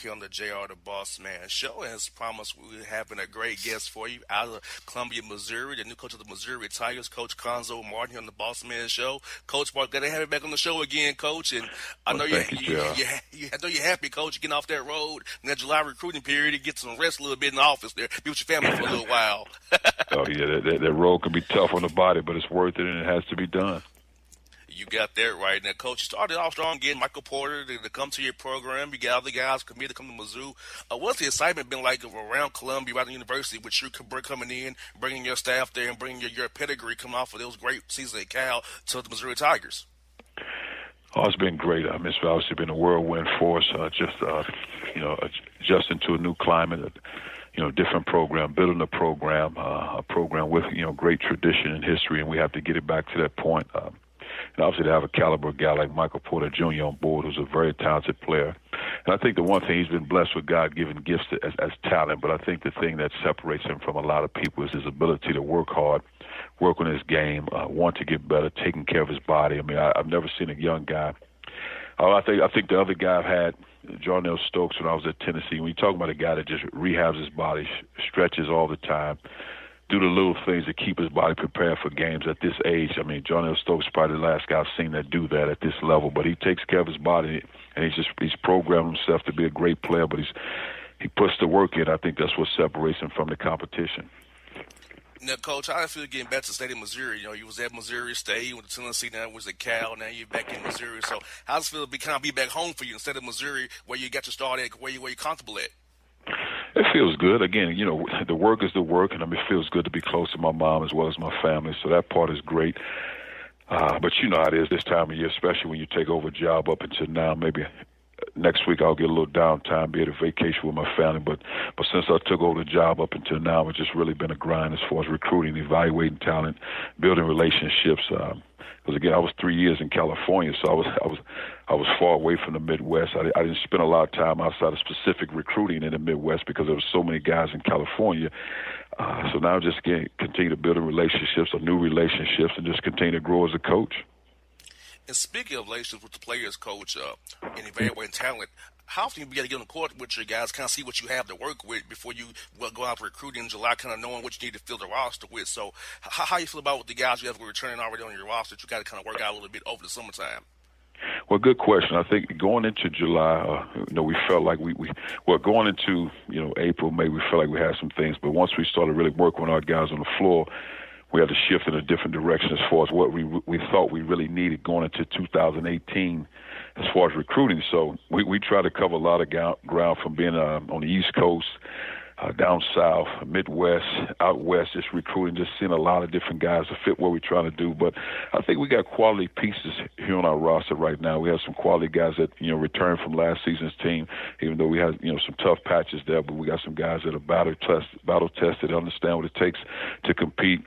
here on the JR the Bossman Show. And as promised, we're having a great guest for you out of Columbia, Missouri, the new coach of the Missouri Tigers, Coach Cuonzo Martin here on the Bossman Show. Coach Mark, glad to have you back on the show again, Coach. And I know I know you're happy, Coach. You're getting off that road in that July recruiting period and get some rest a little bit in the office there. Be with your family for a little while. Oh, yeah, that road can be tough on the body, but it's worth it, and it has to be done. You got that right. Now, Coach, you started off strong, getting Michael Porter to come to your program. You got other guys committed to come to Mizzou. What's the excitement been like around Columbia, right at the university, with you coming in, bringing your staff there, and bringing your pedigree coming off of those great seasons at Cal to the Missouri Tigers? Oh, it's been great. I mean, it's obviously been a whirlwind for us, adjusting to a new climate, different program, building a program with, great tradition and history, and we have to get it back to that point. And obviously to have a caliber guy like Michael Porter Jr. on board, who's a very talented player. And I think the one thing, he's been blessed with God-given gifts as talent, but I think the thing that separates him from a lot of people is his ability to work hard, work on his game, want to get better, taking care of his body. I mean, I've never seen a young guy. I think the other guy I've had, Jarnell Stokes, when I was at Tennessee, when you talk about a guy that just rehabs his body, stretches all the time, do the little things to keep his body prepared for games at this age. I mean, Jarnell Stokes is probably the last guy I've seen that do that at this level, but he takes care of his body, and he's programmed himself to be a great player, but he puts the work in. I think that's what separates him from the competition. Now, Coach, how do you feel getting back to the state of Missouri? You was at Missouri State, you went to Tennessee, now was at Cal, now you're back in Missouri. So how does it feel to be back home for you instead of Missouri, where you got your start at, where you're comfortable at? It feels good. Again, the work is the work, and it feels good to be close to my mom as well as my family, so that part is great. But you know how it is this time of year, especially when you take over a job up until now. Maybe next week I'll get a little downtime, be at a vacation with my family, but since I took over the job up until now, it's just really been a grind as far as recruiting, evaluating talent, building relationships. Because again, I was 3 years in California, so I was far away from the Midwest. I didn't spend a lot of time outside of specific recruiting in the Midwest because there were so many guys in California. So now just continue to build relationships or new relationships and just continue to grow as a coach. And speaking of relationships with the players, Coach, and evaluating talent, how often you got to get on the court with your guys, kind of see what you have to work with before you go out for recruiting in July, kind of knowing what you need to fill the roster with. So how you feel about what the guys you have returning already on your roster that you got to kind of work out a little bit over the summertime? Well, good question. I think going into July, we felt like going into, April, May, we felt like we had some things. But once we started really working with our guys on the floor, we had to shift in a different direction as far as what we thought we really needed going into 2018 as far as recruiting. So we try to cover a lot of ground from being on the East Coast, down south, Midwest, out west, just recruiting, just seeing a lot of different guys to fit what we're trying to do. But I think we got quality pieces here on our roster right now. We have some quality guys that, returned from last season's team, even though we had, some tough patches there, but we got some guys that are battle tested, understand what it takes to compete.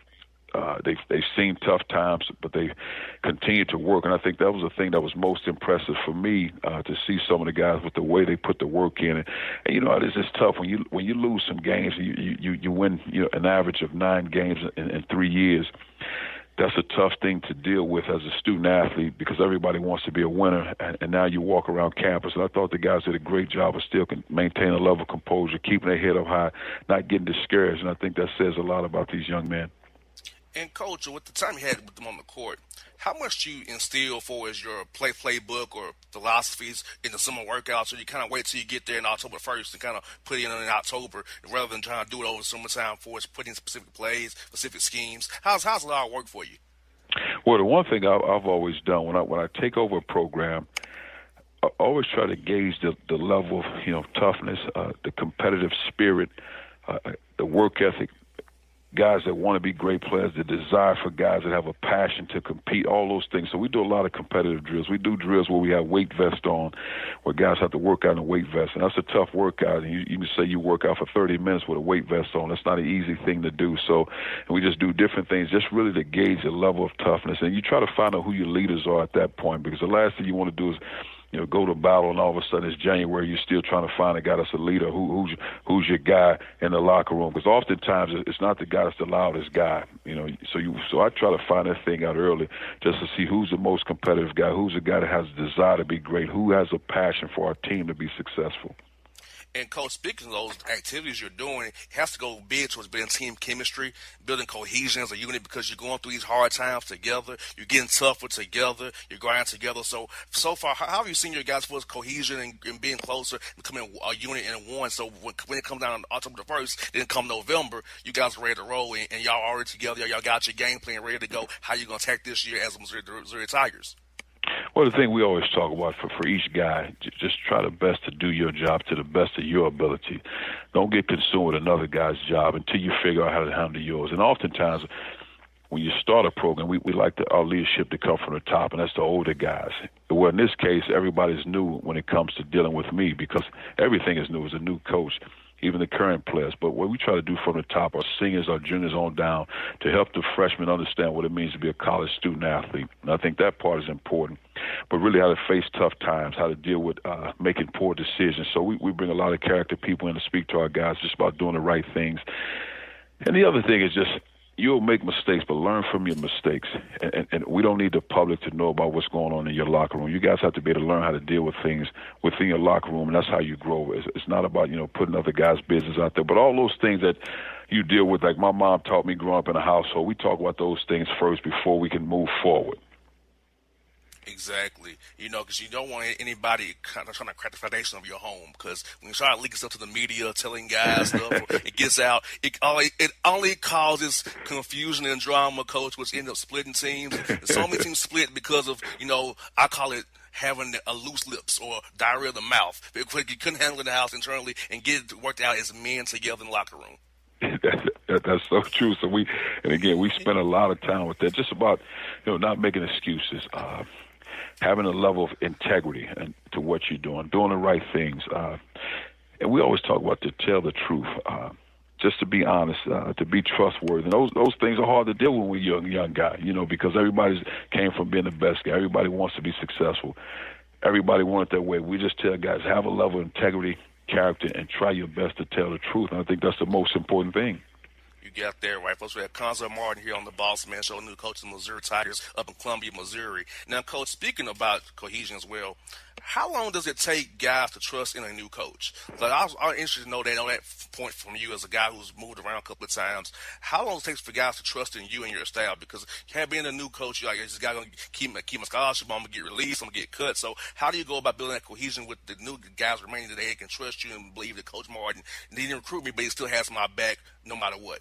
They've seen tough times, but they continue to work, and I think that was the thing that was most impressive for me to see some of the guys with the way they put the work in. And it is just tough when you lose some games. You win an average of 9 games in 3 years. That's a tough thing to deal with as a student athlete because everybody wants to be a winner, and now you walk around campus. And I thought the guys did a great job of still maintaining a level of composure, keeping their head up high, not getting discouraged. And I think that says a lot about these young men. And, Coach, with the time you had with them on the court, how much do you instill for as your playbook or philosophies in the summer workouts, so you kind of wait till you get there in October 1st and kind of put it in October rather than trying to do it over the summertime for us, put in specific plays, specific schemes? How's it all work for you? Well, the one thing I've always done when I take over a program, I always try to gauge the level of toughness, the competitive spirit, the work ethic, guys that want to be great players, the desire for guys that have a passion to compete, all those things. So we do a lot of competitive drills. We do drills where we have weight vests on, where guys have to work out in a weight vest. And that's a tough workout. And you can say you work out for 30 minutes with a weight vest on. That's not an easy thing to do. So we just do different things just really to gauge the level of toughness. And you try to find out who your leaders are at that point, because the last thing you want to do is go to battle, and all of a sudden it's January. You're still trying to find a guy that's a leader. Who's your guy in the locker room? Because oftentimes it's not the guy that's the loudest guy. So I try to find that thing out early, just to see who's the most competitive guy, who's the guy that has a desire to be great, who has a passion for our team to be successful. And Coach, speaking of those activities you're doing, it has to go big towards building team chemistry, building cohesion as a unit because you're going through these hard times together. You're getting tougher together. You're grinding together. So far, how have you seen your guys' for cohesion and being closer, becoming a unit and one? So when it comes down on October the 1st, then come November, you guys are ready to roll and y'all already together. Y'all got your game plan ready to go. How you going to attack this year as Missouri Tigers? Well, the thing we always talk about for each guy, just try the best to do your job to the best of your ability. Don't get consumed with another guy's job until you figure out how to handle yours. And oftentimes, when you start a program, we like our leadership to come from the top, and that's the older guys. Well, in this case, everybody's new when it comes to dealing with me because everything is new as a new coach, even the current players. But what we try to do from the top, our seniors, our juniors on down, to help the freshmen understand what it means to be a college student-athlete. And I think that part is important. But really how to face tough times, how to deal with making poor decisions. So we bring a lot of character people in to speak to our guys just about doing the right things. And the other thing is just you'll make mistakes, but learn from your mistakes. And we don't need the public to know about what's going on in your locker room. You guys have to be able to learn how to deal with things within your locker room, and that's how you grow. It's not about, putting other guys' business out there, but all those things that you deal with, like my mom taught me growing up in a household, we talk about those things first before we can move forward. Exactly. Because you don't want anybody kind of trying to crack the foundation of your home. Because when you start leaking stuff to the media, telling guys stuff, or it gets out, it only causes confusion and drama, Coach, which ends up splitting teams. And so many teams split because of, I call it having a loose lips or diarrhea of the mouth. Because you couldn't handle it in the house internally and get it worked out as men together in the locker room. That's so true. So we spend a lot of time with that, just about, not making excuses, having a level of integrity and to what you're doing the right things. And we always talk about to tell the truth, just to be honest, to be trustworthy. And those things are hard to deal with when you're a young guy, because everybody came from being the best guy. Everybody wants to be successful. Everybody wants it that way. We just tell guys, have a level of integrity, character, and try your best to tell the truth. And I think that's the most important thing. You got there right, folks. We have Cuonzo Martin here on the Bossman Show, new coach of the Missouri Tigers up in Columbia, Missouri. Now, Coach, speaking about cohesion as well, how long does it take guys to trust in a new coach? Like, I was interested to know that point from you as a guy who's moved around a couple of times. How long does it take for guys to trust in you and your style? Because being a new coach, you're like, this guy going to keep my scholarship, I'm going to get released, I'm going to get cut. So how do you go about building that cohesion with the new guys remaining that they can trust you and believe that Coach Martin didn't recruit me, but he still has my back no matter what?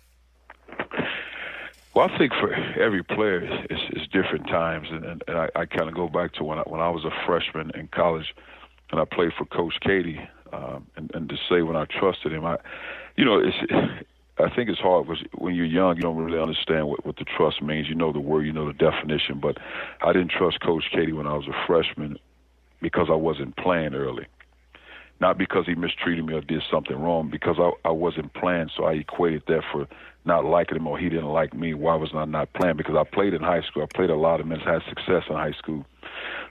Well, I think for every player, it's different times, and I kind of go back to when I was a freshman in college, and I played for Coach Katie, and to say when I trusted him, I think it's hard because when you're young, you don't really understand what the trust means. You know the word, you know the definition, but I didn't trust Coach Katie when I was a freshman because I wasn't playing early. Not because he mistreated me or did something wrong, because I wasn't playing, so I equated that for not liking him or he didn't like me. Why was I not playing? Because I played in high school. I played a lot of minutes, had success in high school.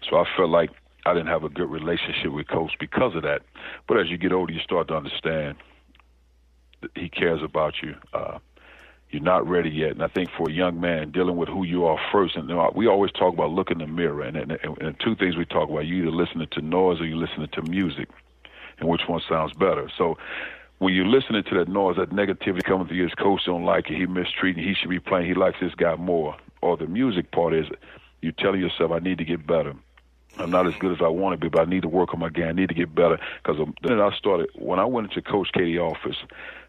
So I felt like I didn't have a good relationship with Coach because of that. But as you get older, you start to understand that he cares about you. You're not ready yet. And I think for a young man, dealing with who you are first, and we always talk about look in the mirror. And two things we talk about, you either listening to noise or you listening to music, and which one sounds better. So when you're listening to that noise, that negativity coming through, his coach don't like it, he mistreating, he should be playing, he likes this guy more. Or the music part is you telling yourself, I need to get better. I'm not as good as I want to be, but I need to work on my game. I need to get better. Because then I started, when I went into Coach Katie's office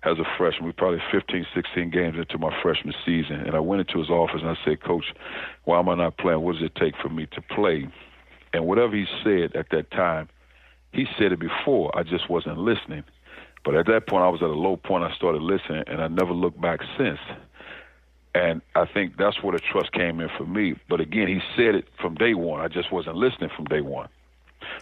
as a freshman, we probably 15, 16 games into my freshman season, and I went into his office and I said, Coach, why am I not playing? What does it take for me to play? And whatever he said at that time, he said it before. I just wasn't listening. But at that point, I was at a low point. I started listening, and I never looked back since. And I think that's where the trust came in for me. But again, he said it from day one. I just wasn't listening from day one.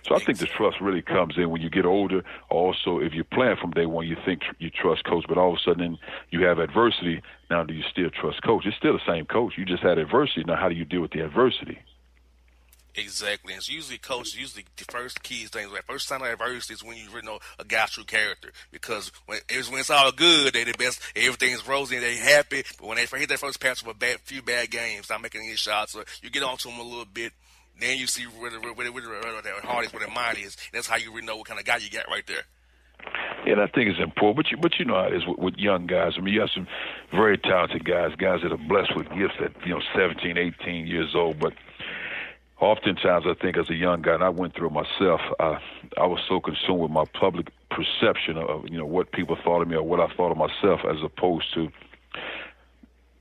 So I think the trust really comes in when you get older. Also, if you're playing from day one, you think you trust Coach, but all of a sudden you have adversity. Now, do you still trust Coach? It's still the same Coach. You just had adversity. Now, how do you deal with the adversity? Exactly. And it's usually, Coach, the first key things, like first sign of adversity is when you really know a guy's true character. Because when it's all good, they the best, everything's rosy and they happy. But when they hit that first patch of a few bad games, not making any shots, or you get onto them a little bit, then you see where their heart is, where their mind is. That's how you really know what kind of guy you got right there. And I think it's important, but you know how it is with young guys. I mean, you have some very talented guys that are blessed with gifts at 17, 18 years old. But oftentimes, I think as a young guy, and I went through it myself, I was so consumed with my public perception of what people thought of me or what I thought of myself, as opposed to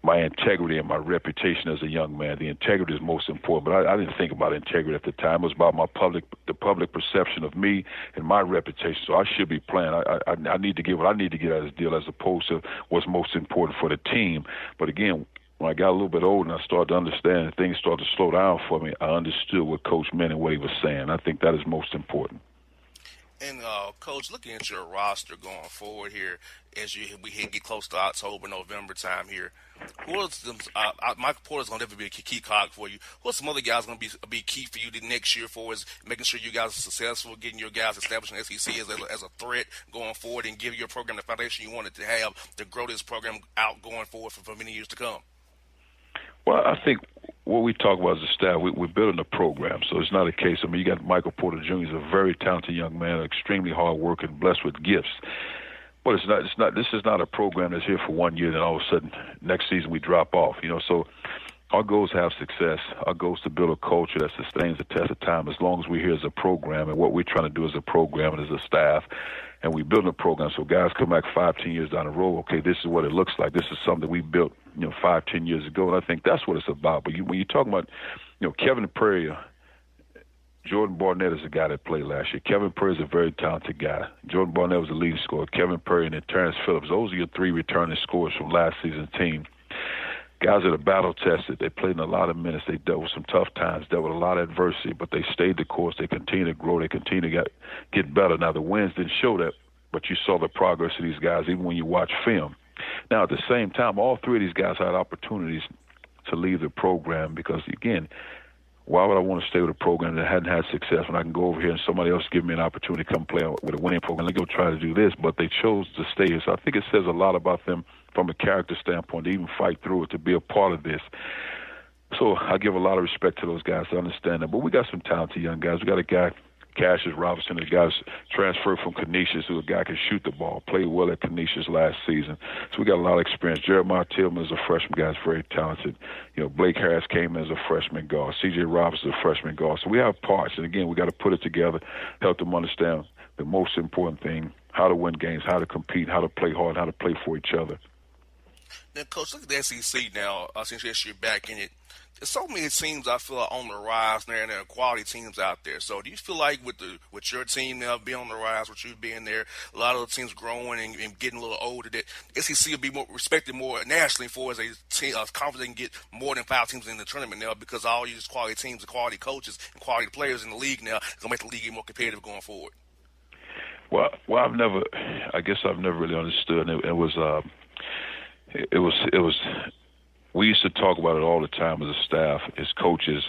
my integrity and my reputation as a young man. The integrity is most important, but I didn't think about integrity at the time. It was about the public perception of me and my reputation. So I should be playing. I need to get what I need to get out of this deal, as opposed to what's most important for the team. But again, when I got a little bit older and I started to understand and things started to slow down for me, I understood what Coach meant and what he was saying. I think that is most important. And, Coach, looking at your roster going forward here, as we get close to October, November time here, who are some, Michael Porter's going to definitely be a key cog for you. Who are some other guys going to be key for you the next year for is making sure you guys are successful, getting your guys established in SEC as a threat going forward, and give your program the foundation you want it to have to grow this program out going forward for many years to come? Well, I think what we talk about as a staff, we're building a program. So it's not a case. I mean, you got Michael Porter Jr. is a very talented young man, extremely hard working, blessed with gifts. But it's not. This is not a program that's here for 1 year, then all of a sudden next season we drop off. So our goal is to have success. Our goal is to build a culture that sustains the test of time. As long as we're here as a program, and what we're trying to do as a program and as a staff, and we build a program so guys come back 5-10 years down the road. Okay, this is what it looks like. This is something we built 5-10 years ago, and I think that's what it's about. But when you're talking about Kevin Prairie, Jordan Barnett is a guy that played last year. Kevin Prairie is a very talented guy. Jordan Barnett was the leading scorer. Kevin Prairie and then Terrence Phillips. Those are your three returning scorers from last season's team. Guys that are battle tested. They played in a lot of minutes. They dealt with some tough times, dealt with a lot of adversity, but they stayed the course. They continue to grow. They continue to get better. Now, the wins didn't show that, but you saw the progress of these guys even when you watch film. Now, at the same time, all three of these guys had opportunities to leave the program because, again, why would I want to stay with a program that hadn't had success when I can go over here and somebody else give me an opportunity to come play with a winning program? Let me go try to do this, but they chose to stay here. So I think it says a lot about them from a character standpoint to even fight through it, to be a part of this. So I give a lot of respect to those guys to understand that. But we got some talented young guys. We got a guy, Cassius Robinson, a guy's transferred from Canisius, who a guy can shoot the ball, played well at Canisius last season. So we got a lot of experience. Jeremiah Tillman is a freshman guy, is very talented. Blake Harris came in as a freshman guard. C.J. Robinson is a freshman guard. So we have parts, and again, we got to put it together, help them understand the most important thing, how to win games, how to compete, how to play hard, how to play for each other. Now, Coach, look at the SEC now, since you're back in it. There's so many teams I feel are on the rise there, and there are quality teams out there. So do you feel like with your team now being on the rise, with you being there, a lot of the teams growing and getting a little older, that SEC will be more respected more nationally for as a team, conference that can get more than 5 teams in the tournament now, because all these quality teams and quality coaches and quality players in the league now is going to make the league get more competitive going forward? Well, I've never really understood. It was. We used to talk about it all the time as a staff, as coaches,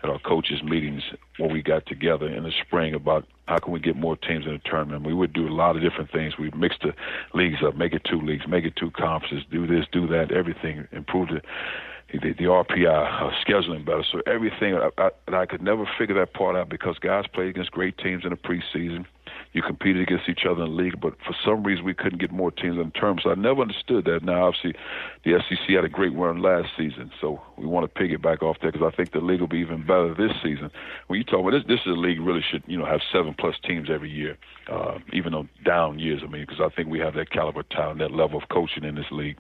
at our coaches' meetings when we got together in the spring about how can we get more teams in the tournament. We would do a lot of different things. We'd mix the leagues up, make it 2 leagues, make it 2 conferences, do this, do that, everything, improve the RPI, scheduling better. So everything, I could never figure that part out because guys played against great teams in the preseason. You competed against each other in the league, but for some reason we couldn't get more teams in terms. So I never understood that. Now, obviously, the SEC had a great run last season, so we want to piggyback off that because I think the league will be even better this season. When you talk about this is a league really should have 7+ teams every year, even on down years. I mean, because I think we have that caliber of talent, that level of coaching in this league.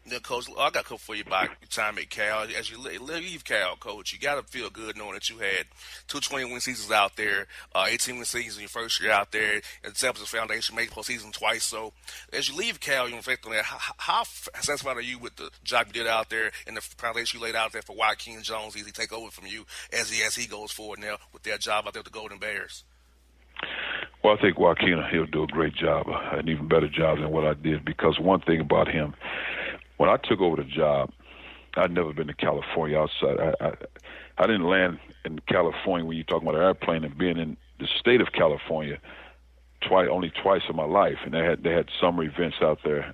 Now, Coach, I got a couple for you about your time at Cal. As you leave Cal, Coach, you got to feel good knowing that you had 2 20-win seasons out there, 18-win seasons your first year out there, and established a foundation, made postseason twice. So as you leave Cal, you reflect on that. How satisfied are you with the job you did out there and the foundation you laid out there for Joaquin Jones as he take over from you as he goes forward now with their job out there with the Golden Bears? Well, I think Joaquin, he'll do a great job, an even better job than what I did, because one thing about him, when I took over the job, I'd never been to California outside. I didn't land in California when you're talking about an airplane and being in the state of California only twice in my life, and they had summer events out there.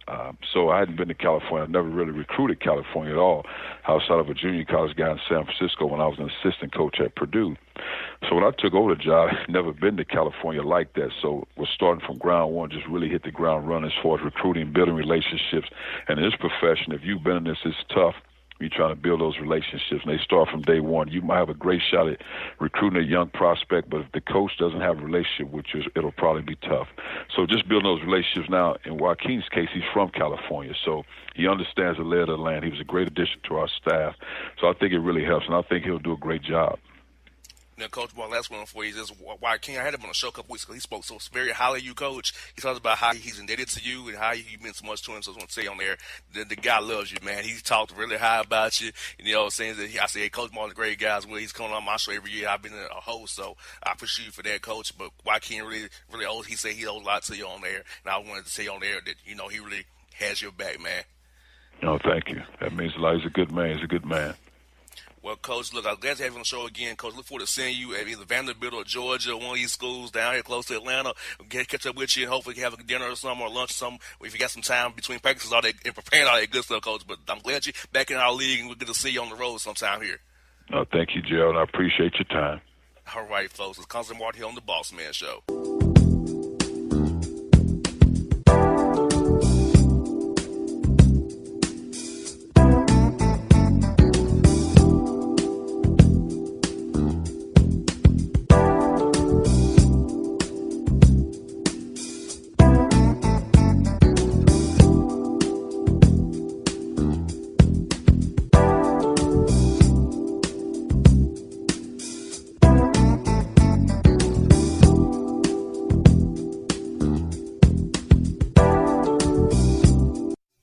So I hadn't been to California. I never really recruited California at all, outside of a junior college guy in San Francisco when I was an assistant coach at Purdue. So when I took over the job, I'd never been to California like that. So we're starting from ground one, just really hit the ground running as far as recruiting, building relationships. And in this profession, if you've been in this, it's tough. You're trying to build those relationships, and they start from day one. You might have a great shot at recruiting a young prospect, but if the coach doesn't have a relationship with you, it'll probably be tough. So just building those relationships now. In Joaquin's case, he's from California, so he understands the lay of the land. He was a great addition to our staff, so I think it really helps, and I think he'll do a great job. Now, Coach, one last one for you is Joaquin. I had him on the show a couple weeks ago. He spoke so very highly of you, Coach. He talks about how he's indebted to you and how you meant so much to him. So I just want to say on there, the guy loves you, man. He talked really high about you. You know, saying that I say, hey, Coach Martin's a great guy as well. He's coming on my show every year. I've been a host, so I appreciate you for that, Coach. But Joaquin really owes. He said he owes a lot to you on there, and I wanted to say on there that he really has your back, man. No, thank you. That means a lot. He's a good man. He's a good man. Well, Coach, look, I'm glad to have you on the show again. Coach, look forward to seeing you at either Vanderbilt or Georgia, one of these schools down here close to Atlanta. Catch up with you and hopefully have a dinner or something or lunch or something if you got some time between practices all that, and preparing all that good stuff, Coach. But I'm glad you're back in our league, and we're good to see you on the road sometime here. No, thank you, Gerald. I appreciate your time. All right, folks. It's Cuonzo Martin here on the Bossman Show.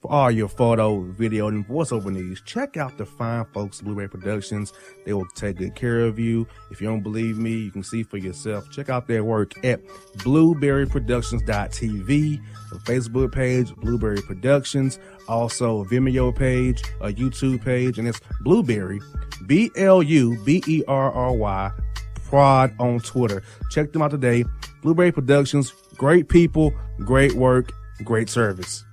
All your photo, video, and voiceover needs, check out the fine folks at Blueberry Productions. They will take good care of you. If you don't believe me, you can see for yourself. Check out their work at blueberryproductions.tv, the Facebook page, Blueberry Productions, also a Vimeo page, a YouTube page, and it's Blueberry, BLUBERRY, Prod on Twitter. Check them out today. Blueberry Productions, great people, great work, great service.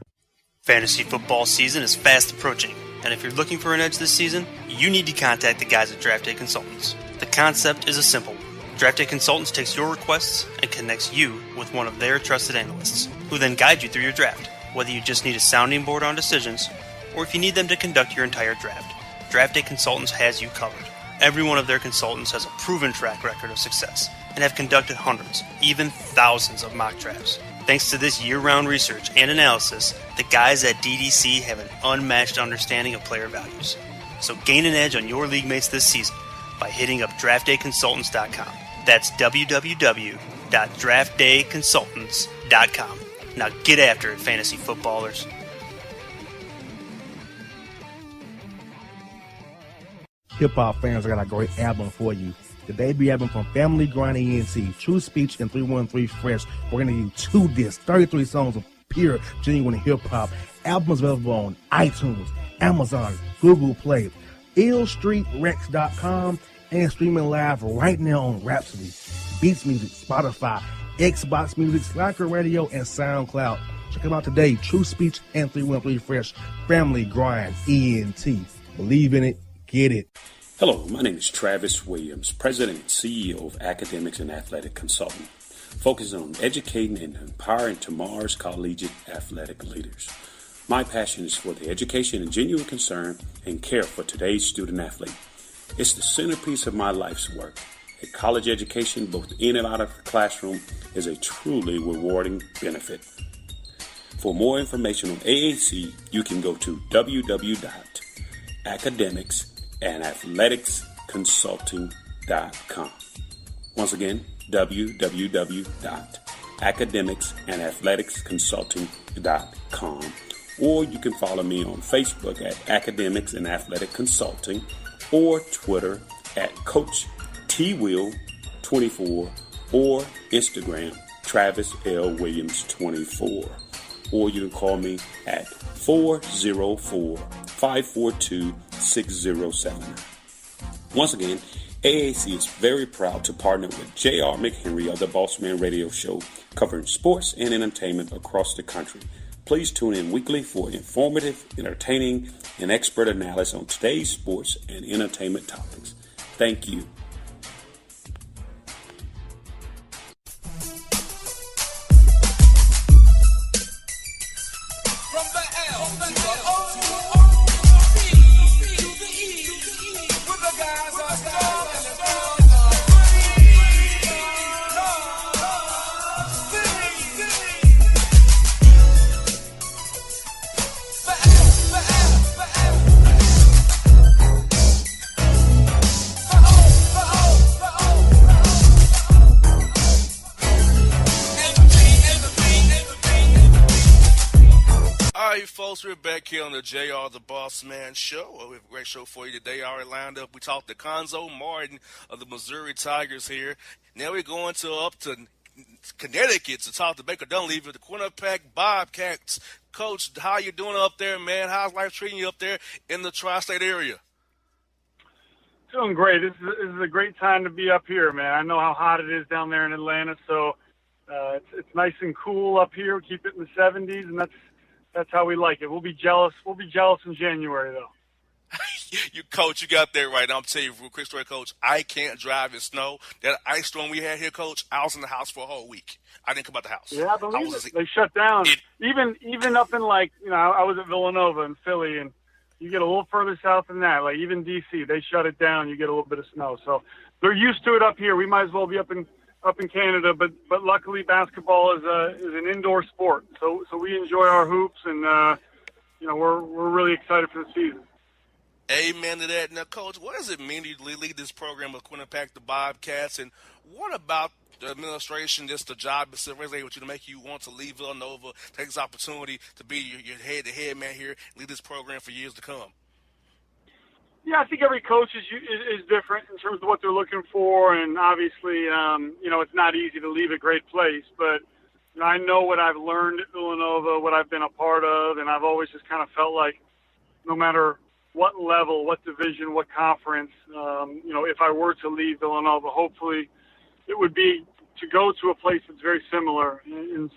Fantasy football season is fast approaching, and if you're looking for an edge this season, you need to contact the guys at Draft Day Consultants. The concept is a simple one. Draft Day Consultants takes your requests and connects you with one of their trusted analysts, who then guide you through your draft, whether you just need a sounding board on decisions, or if you need them to conduct your entire draft. Draft Day Consultants has you covered. Every one of their consultants has a proven track record of success, and have conducted hundreds, even thousands of mock drafts. Thanks to this year-round research and analysis, the guys at DDC have an unmatched understanding of player values. So gain an edge on your league mates this season by hitting up draftdayconsultants.com. That's www.draftdayconsultants.com. Now get after it, fantasy footballers. Hip-hop fans, I got a great album for you. The debut album from Family Grind ENT, True Speech and 313 Fresh. We're going to give you 2 discs, 33 songs of pure, genuine hip-hop. Albums available on iTunes, Amazon, Google Play, illstreetrex.com, and streaming live right now on Rhapsody, Beats Music, Spotify, Xbox Music, Slacker Radio, and SoundCloud. Check them out today, True Speech and 313 Fresh, Family Grind ENT. Believe in it, get it. Hello, my name is Travis Williams, President and CEO of Academics and Athletic Consulting, focusing on educating and empowering tomorrow's collegiate athletic leaders. My passion is for the education and genuine concern and care for today's student athlete. It's the centerpiece of my life's work. A college education, both in and out of the classroom, is a truly rewarding benefit. For more information on AAC, you can go to www.academicsandathleticsconsulting.com. Once again, www.academicsandathleticsconsulting.com. Or you can follow me on Facebook at Academics and Athletic Consulting, or Twitter at Coach TWill24, or Instagram Travis L. Williams 24. Or you can call me at 404-542-6079. Once again, AAC is very proud to partner with J.R. McHenry of the Bossman Radio Show, covering sports and entertainment across the country. Please tune in weekly for informative, entertaining, and expert analysis on today's sports and entertainment topics. Thank you. folks, we're back here on the JR the Bossman Show. We have a great show for you today. Already lined up. We talked to Cuonzo Martin of the Missouri Tigers here. Now we're going up to Connecticut to talk to Baker Dunleavy of the Quinnipiac Bobcats. Coach, how you doing up there, man? How's life treating you up there in the tri-state area? Doing great. This is a great time to be up here, man. I know how hot it is down there in Atlanta, so it's nice and cool up here. We keep it in the 70s, and that's how we like it. We'll be jealous. We'll be jealous in January, though. Coach, you got that right. I'm telling you, real quick story, Coach. I can't drive in snow. That ice storm we had here, Coach, I was in the house for a whole week. I didn't come out the house. Yeah, I believe it. They shut down. Even up in, like, I was at Villanova in Philly, and you get a little further south than that. Like, even D.C., they shut it down. You get a little bit of snow. So they're used to it up here. We might as well be up in Canada, but luckily basketball is an indoor sport. So we enjoy our hoops, and we're really excited for the season. Amen to that. Now, Coach, what does it mean to lead this program of Quinnipiac, the Bobcats, and what about the administration, just the job itself, resonated with you to make you want to leave Villanova, take this opportunity to be your head-to-head man here, lead this program for years to come? Yeah, I think every coach is different in terms of what they're looking for, and obviously, it's not easy to leave a great place, but I know what I've learned at Villanova, what I've been a part of, and I've always just kind of felt like no matter what level, what division, what conference, if I were to leave Villanova, hopefully it would be to go to a place that's very similar in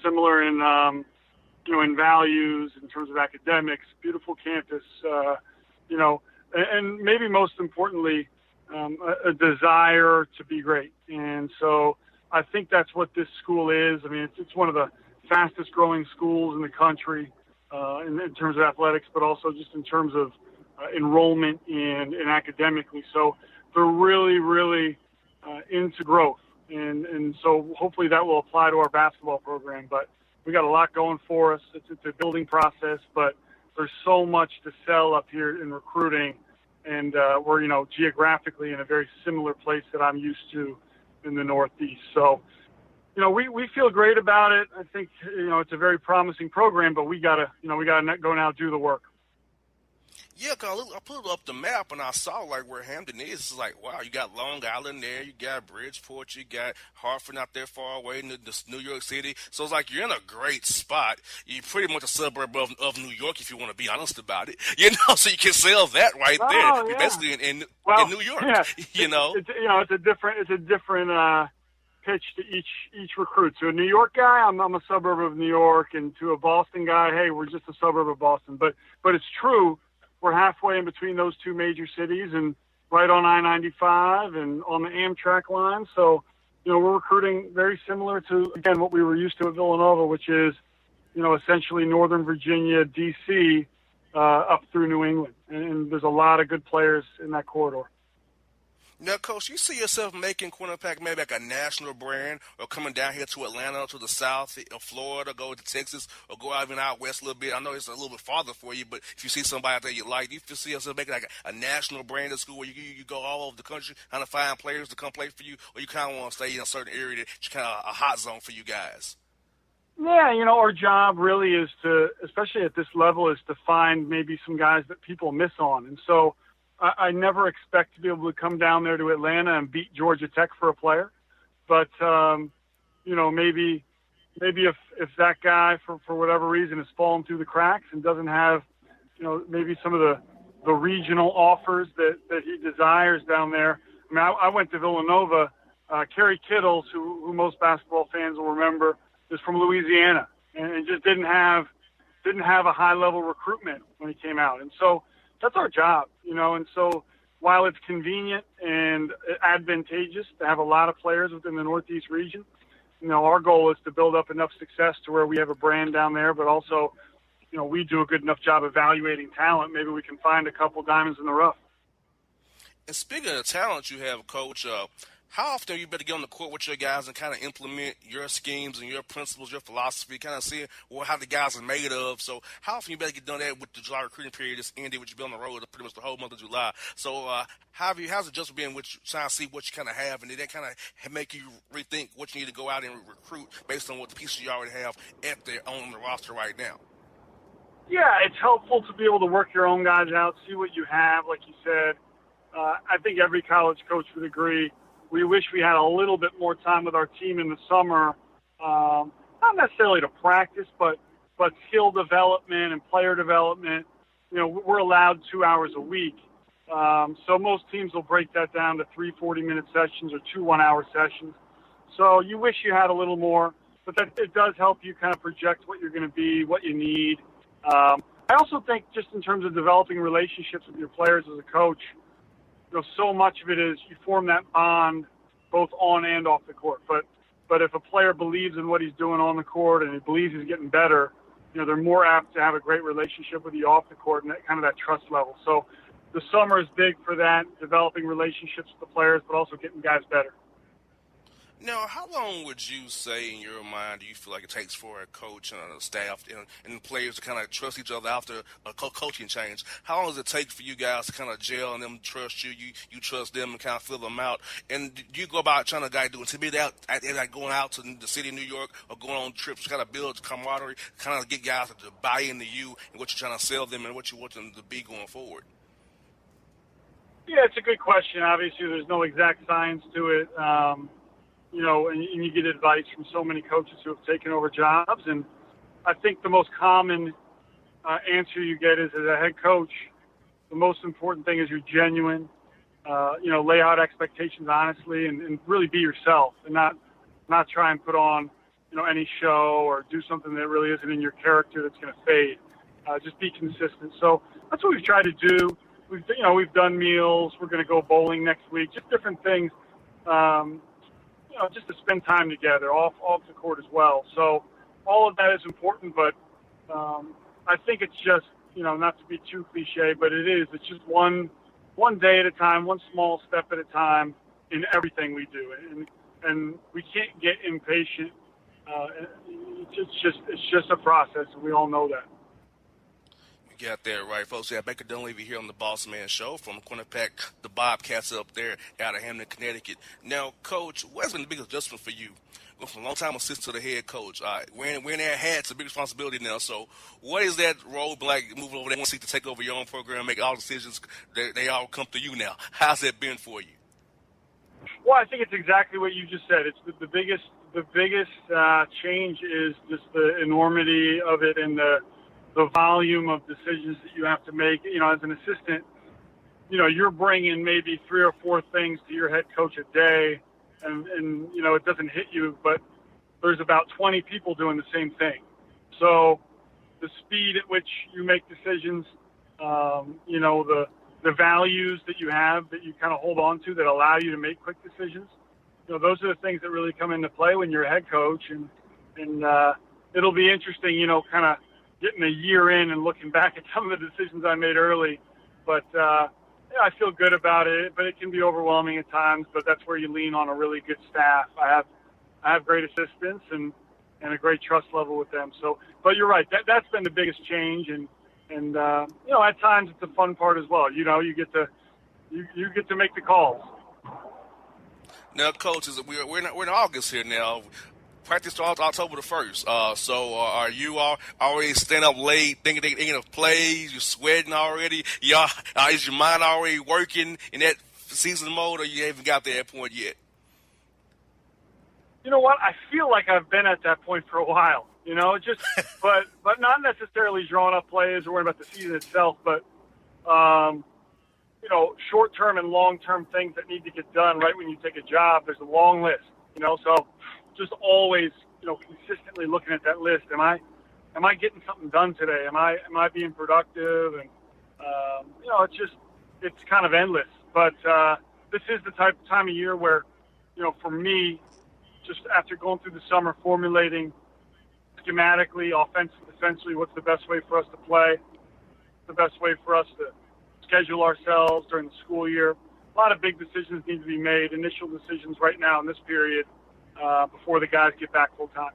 values, in terms of academics, beautiful campus, and maybe most importantly, a desire to be great. And so I think that's what this school is. I mean, it's one of the fastest growing schools in the country in terms of athletics, but also just in terms of enrollment and academically. So they're really, really into growth. And so hopefully that will apply to our basketball program. But we got a lot going for us. It's a building process, but there's so much to sell up here in recruiting. And we're, geographically in a very similar place that I'm used to in the Northeast. So, we feel great about it. I think, it's a very promising program, but we gotta go now do the work. Yeah, cause I put up the map and I saw where Hampton is. It's like, wow, you got Long Island there, you got Bridgeport, you got Hartford not there far away in New York City. So it's like you're in a great spot. You're pretty much a suburb of New York if you want to be honest about it. So you can sell that right there. Yeah. You're basically in New York. Yeah. It's a different pitch to each recruit. To a New York guy, I'm a suburb of New York, and to a Boston guy, hey, we're just a suburb of Boston. But it's true. We're halfway in between those two major cities and right on I-95 and on the Amtrak line. So, we're recruiting very similar to, again, what we were used to at Villanova, which is, essentially Northern Virginia, D.C., up through New England. And there's a lot of good players in that corridor. Now, Coach, you see yourself making Quinnipiac maybe like a national brand, or coming down here to Atlanta, to the south of Florida, go to Texas, or go even out west a little bit? I know it's a little bit farther for you, but if you see somebody out there you like, do you see yourself making like a national brand of school where you go all over the country trying to find players to come play for you, or you kind of want to stay in a certain area that's kind of a hot zone for you guys? Yeah, our job really is to, especially at this level, is to find maybe some guys that people miss on. And so I never expect to be able to come down there to Atlanta and beat Georgia Tech for a player. But, maybe if that guy, for whatever reason, has fallen through the cracks and doesn't have, maybe some of the regional offers that he desires down there. I mean, I went to Villanova. Kerry Kittles, who most basketball fans will remember, is from Louisiana and just didn't have a high-level recruitment when he came out. And so that's our job, and so while it's convenient and advantageous to have a lot of players within the Northeast region, our goal is to build up enough success to where we have a brand down there, but also, we do a good enough job evaluating talent. Maybe we can find a couple diamonds in the rough. And speaking of talent you have, Coach, how often are you better get on the court with your guys and kind of implement your schemes and your principles, your philosophy, kind of seeing how the guys are made of? So how often you better get done that with the July recruiting period that's ended, which you've been on the road pretty much the whole month of July? So how's it just been with you, trying to see what you kind of have, and did that kind of make you rethink what you need to go out and recruit based on what the pieces you already have on the roster right now? Yeah, it's helpful to be able to work your own guys out, see what you have, like you said. I think every college coach would agree. We wish we had a little bit more time with our team in the summer, not necessarily to practice, but skill development and player development. You know, we're allowed 2 hours a week. So most teams will break that down to 3 40-minute sessions or 2 one-hour sessions. So you wish you had a little more, but it does help you kind of project what you're going to be, what you need. I also think just in terms of developing relationships with your players as a coach, you know, so much of it is you form that bond both on and off the court. But if a player believes in what he's doing on the court and he believes he's getting better, you know, they're more apt to have a great relationship with you off the court and that kind of that trust level. So the summer is big for that, developing relationships with the players, but also getting guys better. Now, how long would you say, in your mind, do you feel like it takes for a coach and a staff and the players to kind of trust each other after a coaching change? How long does it take for you guys to kind of gel and them trust you, you trust them and kind of fill them out? And do you go about trying to do intimidate out, like going out to the city of New York or going on trips to kind of build camaraderie, kind of get guys to buy into you and what you're trying to sell them and what you want them to be going forward? Yeah, it's a good question. Obviously, there's no exact science to it. You know, and you get advice from so many coaches who have taken over jobs. And I think the most common answer you get is, as a head coach, the most important thing is you're genuine. You know, lay out expectations honestly and really be yourself and not try and put on, you know, any show or do something that really isn't in your character that's going to fade. Just be consistent. So that's what we've tried to do. We've done meals. We're going to go bowling next week. Just different things. You know, just to spend time together off the court as well. So all of that is important, but I think it's just, you know, not to be too cliche, but it's just one day at a time, one small step at a time in everything we do. And we can't get impatient. It's just a process, and we all know that. You got that right, folks. Yeah, Baker Dunleavy here on the Bossman Show from Quinnipiac, the Bobcats up there out of Hamden, Connecticut. Now, Coach, what's been the biggest adjustment for you? Going from a long-time assistant to the head coach. Wearing their hats, a big responsibility now. So what is that role like moving over there, one seat to take over your own program, make all decisions, they all come to you now? How's that been for you? Well, I think it's exactly what you just said. It's the biggest change is just the enormity of it and the volume of decisions that you have to make. You know, as an assistant, you know, you're bringing maybe 3 or 4 things to your head coach a day, and you know, it doesn't hit you, but there's about 20 people doing the same thing. So the speed at which you make decisions, you know, the values that you have that you kind of hold on to that allow you to make quick decisions, you know, those are the things that really come into play when you're a head coach, and it'll be interesting, you know, kind of getting a year in and looking back at some of the decisions I made early. But yeah, I feel good about it, but it can be overwhelming at times, but that's where you lean on a really good staff. I have great assistants and a great trust level with them. So, but you're right, that's been the biggest change, and you know, at times it's the fun part as well. You know, you get to make the calls. Now, Coach, we're in August here now. Practice starts October the 1st. So are you already staying up late thinking of plays? You're sweating already? Is your mind already working in that season mode, or you haven't got to that point yet? You know what? I feel like I've been at that point for a while. You know, just but not necessarily drawing up plays or worrying about the season itself, but you know, short-term and long-term things that need to get done right when you take a job. There's a long list. You know, so just always, you know, consistently looking at that list. Am I getting something done today? Am I being productive? And you know, it's kind of endless. But this is the time of year where, you know, for me, just after going through the summer, formulating schematically, offensively, defensively, what's the best way for us to play, the best way for us to schedule ourselves during the school year. A lot of big decisions need to be made, initial decisions right now in this period. Before the guys get back full time.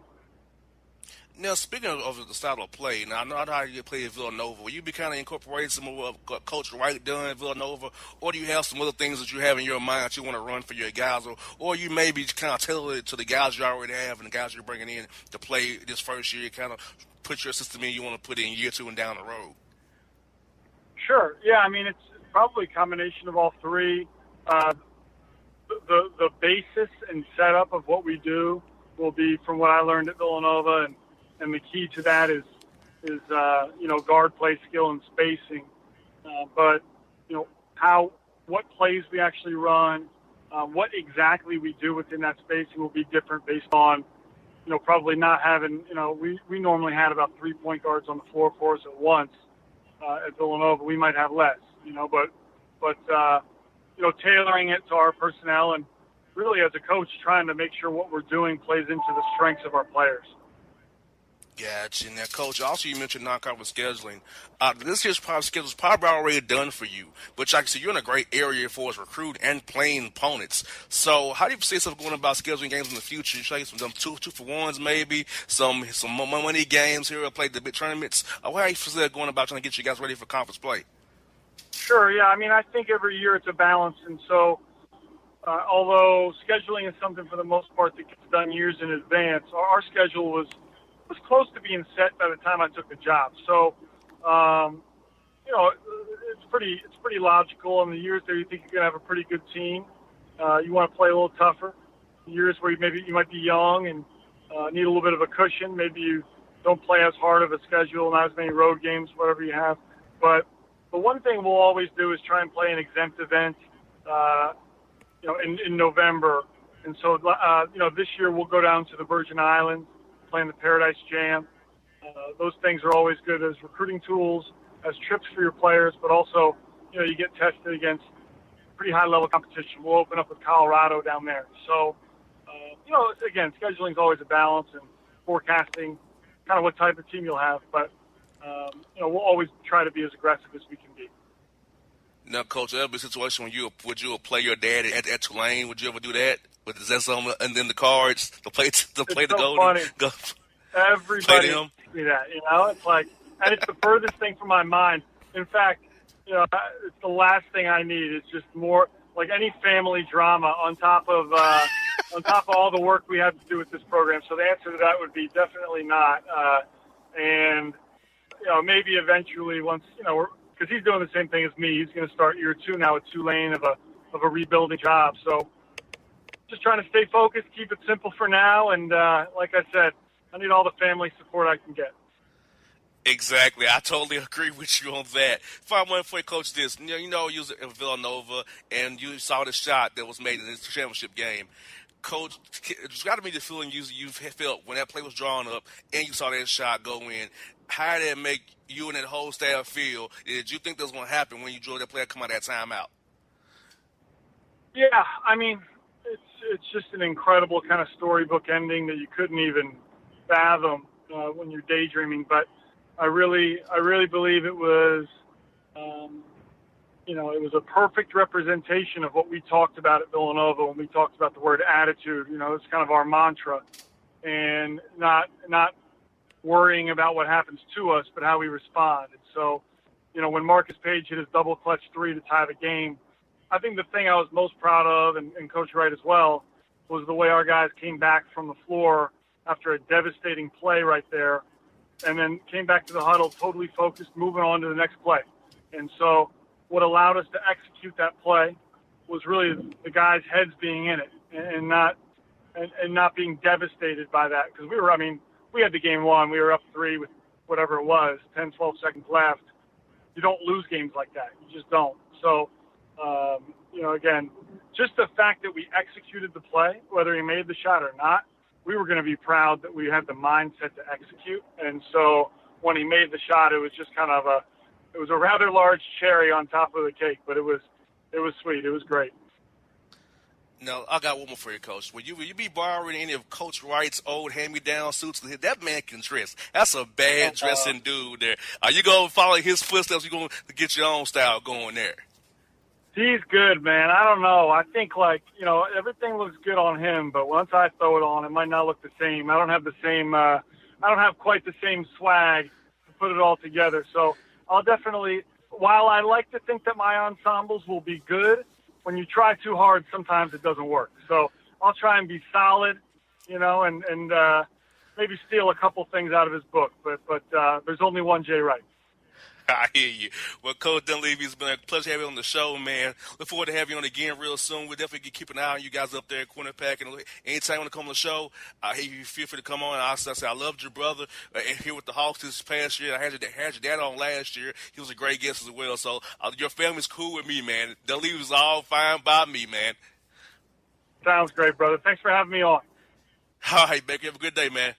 Now, speaking of the style of play, now I know how you play at Villanova. Will you be kind of incorporating some of what Coach Wright done at Villanova, or do you have some other things that you have in your mind that you want to run for your guys, or you maybe kind of tailor it to the guys you already have and the guys you're bringing in to play this first year, kind of put your system in you want to put in year 2 and down the road? Sure. Yeah, I mean, it's probably a combination of all three. The basis and setup of what we do will be from what I learned at Villanova, and the key to that is guard play skill and spacing. But what plays we actually run, what exactly we do within that spacing will be different based on, probably not having, we normally had about 3 point guards on the floor for us at once. At Villanova, we might have less, but tailoring it to our personnel and really as a coach trying to make sure what we're doing plays into the strengths of our players. Gotcha. Now, Coach, also you mentioned non-conference scheduling. This year's schedule is probably already done for you, but like I said, you're in a great area for us recruiting and playing opponents. So how do you see yourself going about scheduling games in the future? You should some 2-for-1s maybe, some money games here, play the big tournaments. How are you going about trying to get you guys ready for conference play? Sure, yeah. I mean, I think every year it's a balance, and so although scheduling is something for the most part that gets done years in advance, our schedule was close to being set by the time I took the job. So, it's pretty logical. In the years there, you think you're gonna have a pretty good team. You want to play a little tougher. Years where maybe you might be young and need a little bit of a cushion. Maybe you don't play as hard of a schedule, not as many road games, whatever you have. But the one thing we'll always do is try and play an exempt event, in November. And so, this year we'll go down to the Virgin Islands, playing the Paradise Jam. Those things are always good as recruiting tools, as trips for your players, but also, you get tested against pretty high-level competition. We'll open up with Colorado down there. So, again, scheduling is always a balance and forecasting kind of what type of team you'll have. But, we'll always try to be as aggressive as we can be. Now, Coach, there'll be a situation when would you play your dad at Tulane? Would you ever do that? Is that something? And then the cards, to play the so Golden. Everybody asks me that, It's like, and it's the furthest thing from my mind. In fact, it's the last thing I need. It's just more like any family drama on top of all the work we have to do with this program. So the answer to that would be definitely not. And maybe eventually once because he's doing the same thing as me. He's going to start year 2 now at Tulane of a rebuilding job. So just trying to stay focused, keep it simple for now, and like I said, I need all the family support I can get. Exactly. I totally agree with you on that. If I want to Coach this, you was at Villanova, and you saw the shot that was made in this championship game. Coach, it's got to be the feeling you felt when that play was drawn up and you saw that shot go in. How did it make you and that whole staff feel? Did you think that was going to happen when you drew that player come out of that timeout? Yeah, I mean, it's just an incredible kind of storybook ending that you couldn't even fathom when you're daydreaming. But I really believe it was, it was a perfect representation of what we talked about at Villanova when we talked about the word attitude. It's kind of our mantra, and not worrying about what happens to us, but how we respond. And so, when Marcus Page hit his double clutch 3 to tie the game, I think the thing I was most proud of, and Coach Wright as well, was the way our guys came back from the floor after a devastating play right there, and then came back to the huddle totally focused, moving on to the next play. And so what allowed us to execute that play was really the guys' heads being in it and not being devastated by that. Because we had the game won. We were up 3 with whatever it was, 10, 12 seconds left. You don't lose games like that. You just don't. So, again, just the fact that we executed the play, whether he made the shot or not, we were going to be proud that we had the mindset to execute. And so when he made the shot, it was just kind of a rather large cherry on top of the cake, but it was sweet. It was great. No, I got one more for you, Coach. Will you be borrowing any of Coach Wright's old hand-me-down suits? That man can dress. That's a bad dressing dude there. Are you going to follow his footsteps? Are you going to get your own style going there? He's good, man. I don't know. I think, everything looks good on him, but once I throw it on, it might not look the same. I don't have quite the same swag to put it all together. So I'll definitely, while I like to think that my ensembles will be good, when you try too hard, sometimes it doesn't work. So I'll try and be solid, and maybe steal a couple things out of his book, but there's only one Jay Wright. I hear you. Well, Coach Dunleavy, it's been a pleasure having you on the show, man. Look forward to having you on again real soon. We'll definitely keep an eye on you guys up there at Quinnipiac. And anytime you want to come on the show, you feel free to come on. I say I loved your brother here with the Hawks this past year. I had your dad on last year. He was a great guest as well. So your family's cool with me, man. Dunleavy's all fine by me, man. Sounds great, brother. Thanks for having me on. All right, Becky. Have a good day, man.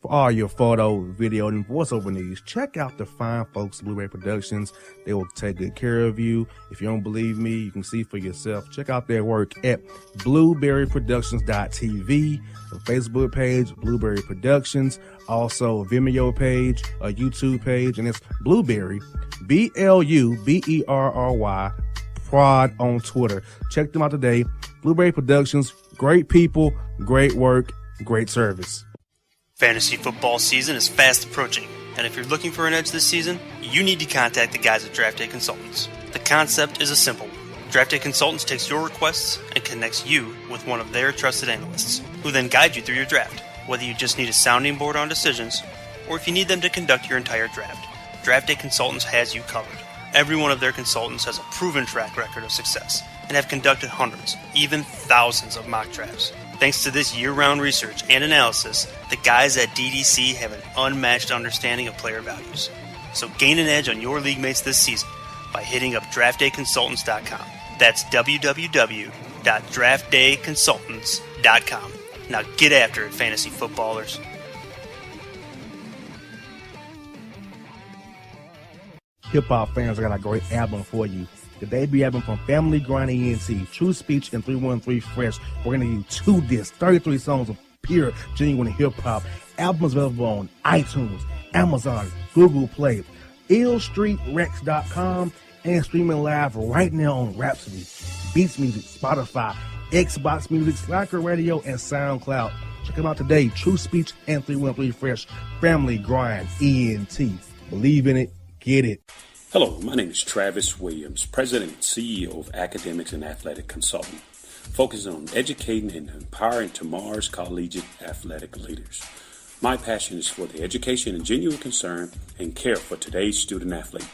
All your photo, video, and voiceover needs, check out the fine folks at Blueberry Productions. They will take good care of you. If you don't believe me, you can see for yourself. Check out their work at blueberryproductions.tv, a Facebook page, Blueberry Productions, also a Vimeo page, a YouTube page, and it's Blueberry, BLUBERRY, Prod on Twitter. Check them out today. Blueberry Productions, great people, great work, great service. Fantasy football season is fast approaching, and if you're looking for an edge this season, you need to contact the guys at Draft Day Consultants. The concept is a simple one. Draft Day Consultants takes your requests and connects you with one of their trusted analysts, who then guide you through your draft, whether you just need a sounding board on decisions, or if you need them to conduct your entire draft. Draft Day Consultants has you covered. Every one of their consultants has a proven track record of success, and have conducted hundreds, even thousands of mock drafts. Thanks to this year-round research and analysis, the guys at DDC have an unmatched understanding of player values. So gain an edge on your league mates this season by hitting up draftdayconsultants.com. That's www.draftdayconsultants.com. Now get after it, fantasy footballers. Hip-hop fans, I got a great album for you. The debut album from Family Grind ENT, True Speech and 313 Fresh. We're going to do 2 discs, 33 songs of pure, genuine hip-hop. Albums available on iTunes, Amazon, Google Play, illstreetrex.com, and streaming live right now on Rhapsody, Beats Music, Spotify, Xbox Music, Slacker Radio, and SoundCloud. Check them out today. True Speech and 313 Fresh. Family Grind ENT. Believe in it. Get it. Hello, my name is Travis Williams, President and CEO of Academics and Athletic Consulting, focusing on educating and empowering tomorrow's collegiate athletic leaders. My passion is for the education and genuine concern and care for today's student athlete.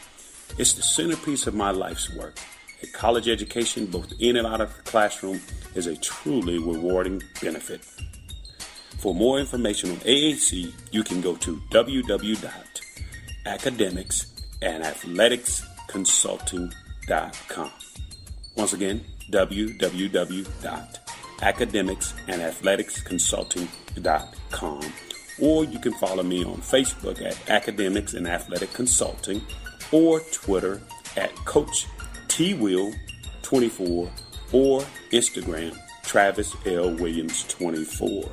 It's the centerpiece of my life's work. A college education, both in and out of the classroom, is a truly rewarding benefit. For more information on AAC, you can go to www.academicsandathleticsconsulting.com. Once again, www.academicsandathleticsconsulting.com. Or you can follow me on Facebook at Academics and Athletic Consulting, or Twitter at Coach TWill24, or Instagram Travis L. Williams 24.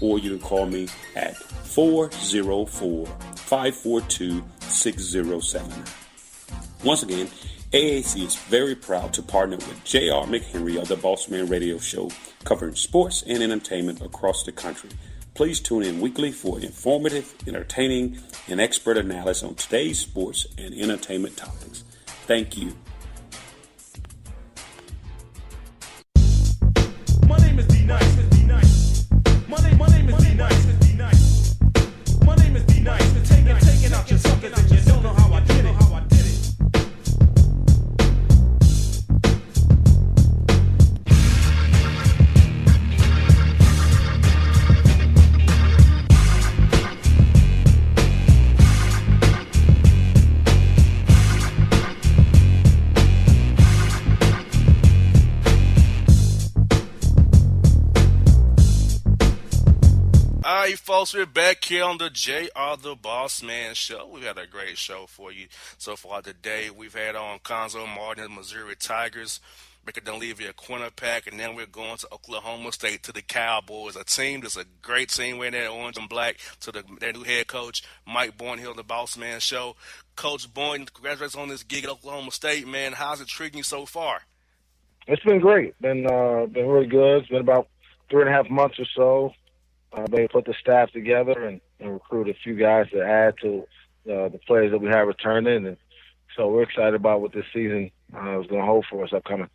Or you can call me at 404-542-6079. Once again, AAC is very proud to partner with J.R. McHenry of the Bossman Radio Show, covering sports and entertainment across the country. Please tune in weekly for informative, entertaining, and expert analysis on today's sports and entertainment topics. Thank you. My name is D-Nice. My name is D-Nice. My name is D-Nice. Taking out your suckers and you don't know how I did it. All right, folks, we're back here on the J.R. the Bossman Show. We've had a great show for you so far today. We've had on Cuonzo Martin, Missouri Tigers. Baker Dunleavy at Quinnipiac, and then we're going to Oklahoma State to the Cowboys, a team that's a great team wearing that orange and black, to their new head coach, Mike Boynton, here on the Bossman Show. Coach Boynton, congratulations on this gig at Oklahoma State, man. How's it treating you so far? It's been great. Been really good. It's been about 3.5 months or so. They put the staff together and recruit a few guys to add to the players that we have returning. And so we're excited about what this season is going to hold for us upcoming.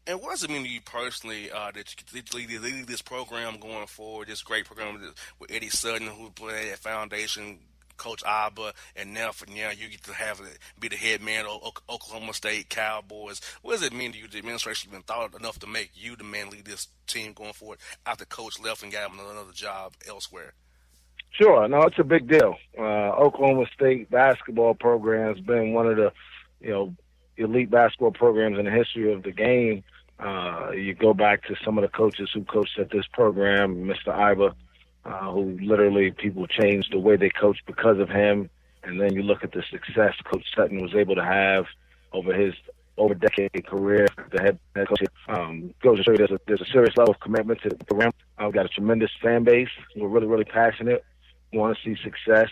And what does it mean to you personally that you lead this program going forward, this great program with Eddie Sutton, who played at Foundation, Coach Alba, and now you get to be the head man of Oklahoma State Cowboys. What does it mean to you, the administration, been thought enough to make you the man lead this team going forward after Coach left and got him another job elsewhere? Sure. No, it's a big deal. Oklahoma State basketball program has been one of the, elite basketball programs in the history of the game. You go back to some of the coaches who coached at this program, Mr. Iba, who literally people changed the way they coach because of him. And then you look at the success Coach Sutton was able to have over his over-decade career, the head coach. Goes to show you there's a serious level of commitment to the program. We've got a tremendous fan base. We're really, really passionate. We want to see success.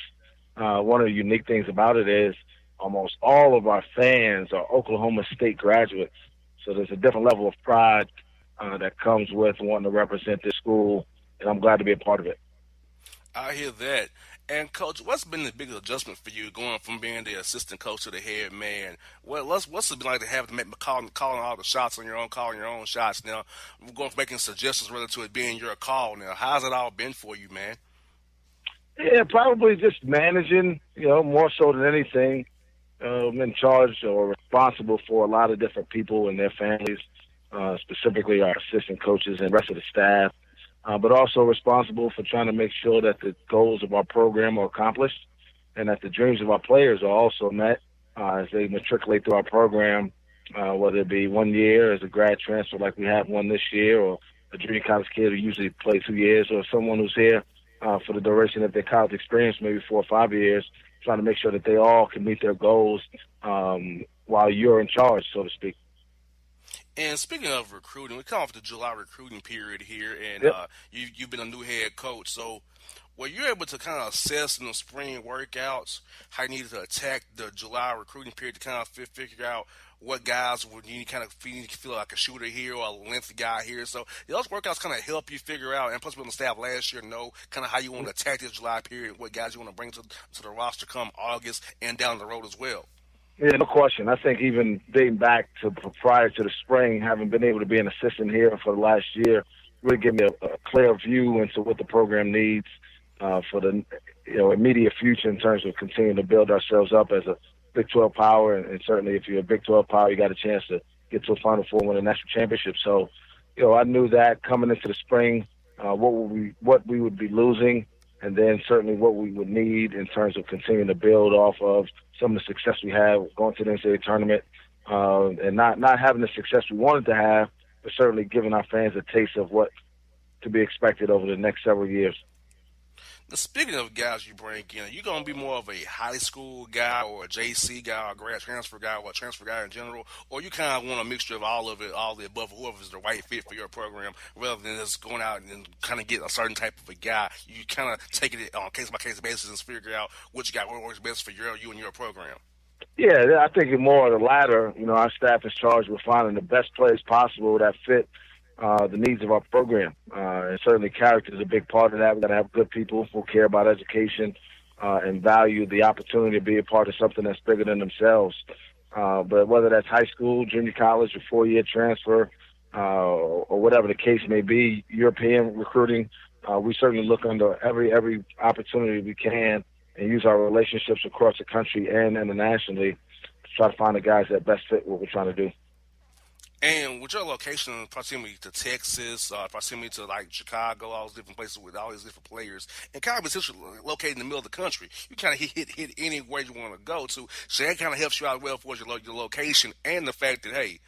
One of the unique things about it is almost all of our fans are Oklahoma State graduates. So there's a different level of pride that comes with wanting to represent this school, and I'm glad to be a part of it. I hear that. And, Coach, what's been the biggest adjustment for you going from being the assistant coach to the head man? What's it been like to have to make calling all the shots on your own, calling your own shots now? We're going from making suggestions relative to it being your call now. How's it all been for you, man? Yeah, probably just managing, more so than anything. I'm in charge or responsible for a lot of different people and their families, specifically our assistant coaches and the rest of the staff. But also responsible for trying to make sure that the goals of our program are accomplished and that the dreams of our players are also met as they matriculate through our program, whether it be 1 year as a grad transfer like we have one this year, or a junior college kid who usually plays 2 years, or someone who's here for the duration of their college experience, maybe 4 or 5 years, trying to make sure that they all can meet their goals while you're in charge, so to speak. And speaking of recruiting, we come off the July recruiting period here, and you've been a new head coach. So were you able to kind of assess in the spring workouts how you needed to attack the July recruiting period to kind of figure out what guys would you kind of feel like a shooter here or a lengthy guy here? So those workouts kind of help you figure out, and plus we on the staff last year know kind of how you want to attack this July period, what guys you want to bring to the roster come August and down the road as well. Yeah, no question. I think even dating back to prior to the spring, having been able to be an assistant here for the last year, really gave me a clear view into what the program needs for the immediate future in terms of continuing to build ourselves up as a Big 12 power. And certainly if you're a Big 12 power, you got a chance to get to a Final Four and win a national championship. So, I knew that coming into the spring, what we would be losing, and then certainly what we would need in terms of continuing to build off of some of the success we had going to the NCAA tournament, and not having the success we wanted to have, but certainly giving our fans a taste of what to be expected over the next several years. Now, speaking of guys you bring in, are you going to be more of a high school guy or a JC guy or a grad transfer guy or a transfer guy in general, or you kind of want a mixture of all of it, all the above, whoever is the right fit for your program, rather than just going out and kind of get a certain type of a guy? You kind of take it on a case-by-case basis and figure out which guy works best for you and your program. Yeah, I think it's more of the latter. Our staff is charged with finding the best players possible that fit the needs of our program. And certainly character is a big part of that. We've got to have good people who care about education and value the opportunity to be a part of something that's bigger than themselves. But whether that's high school, junior college, or 4-year transfer, or whatever the case may be, European recruiting, we certainly look under every opportunity we can and use our relationships across the country and internationally to try to find the guys that best fit what we're trying to do. And with your location, proximity to Texas, proximity to like Chicago, all those different places with all these different players, and kind of essentially located in the middle of the country, you kind of hit anywhere you want to go to. So that kind of helps you out well for your location, and the fact that, hey,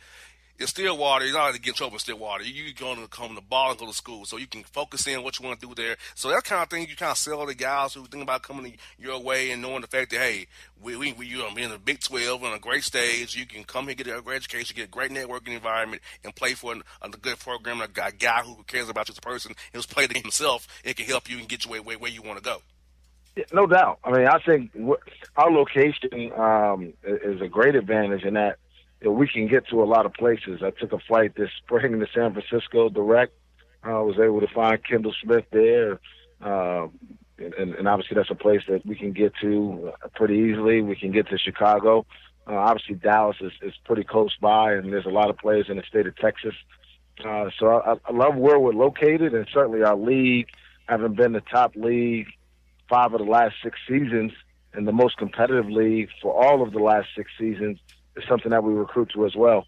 in Stillwater, you're not going to get in trouble in Stillwater. You're going to come to ball and go to school, so you can focus in what you want to do there. So that kind of thing you kind of sell to guys who think about coming your way and knowing the fact that, hey, you're in the Big 12 on a great stage. You can come here, get a great education, get a great networking environment, and play for a good program, a guy who cares about you as a person, who's played the game himself, and can help you and get you where you want to go. Yeah, no doubt. I mean, I think our location is a great advantage in that we can get to a lot of places. I took a flight this spring to San Francisco direct. I was able to find Kendall Smith there. And obviously that's a place that we can get to pretty easily. We can get to Chicago. Obviously Dallas is pretty close by, and there's a lot of players in the state of Texas. So I love where we're located, and certainly our league, having been the top league 5 of the last 6 seasons and the most competitive league for all of the last 6 seasons, is something that we recruit to as well.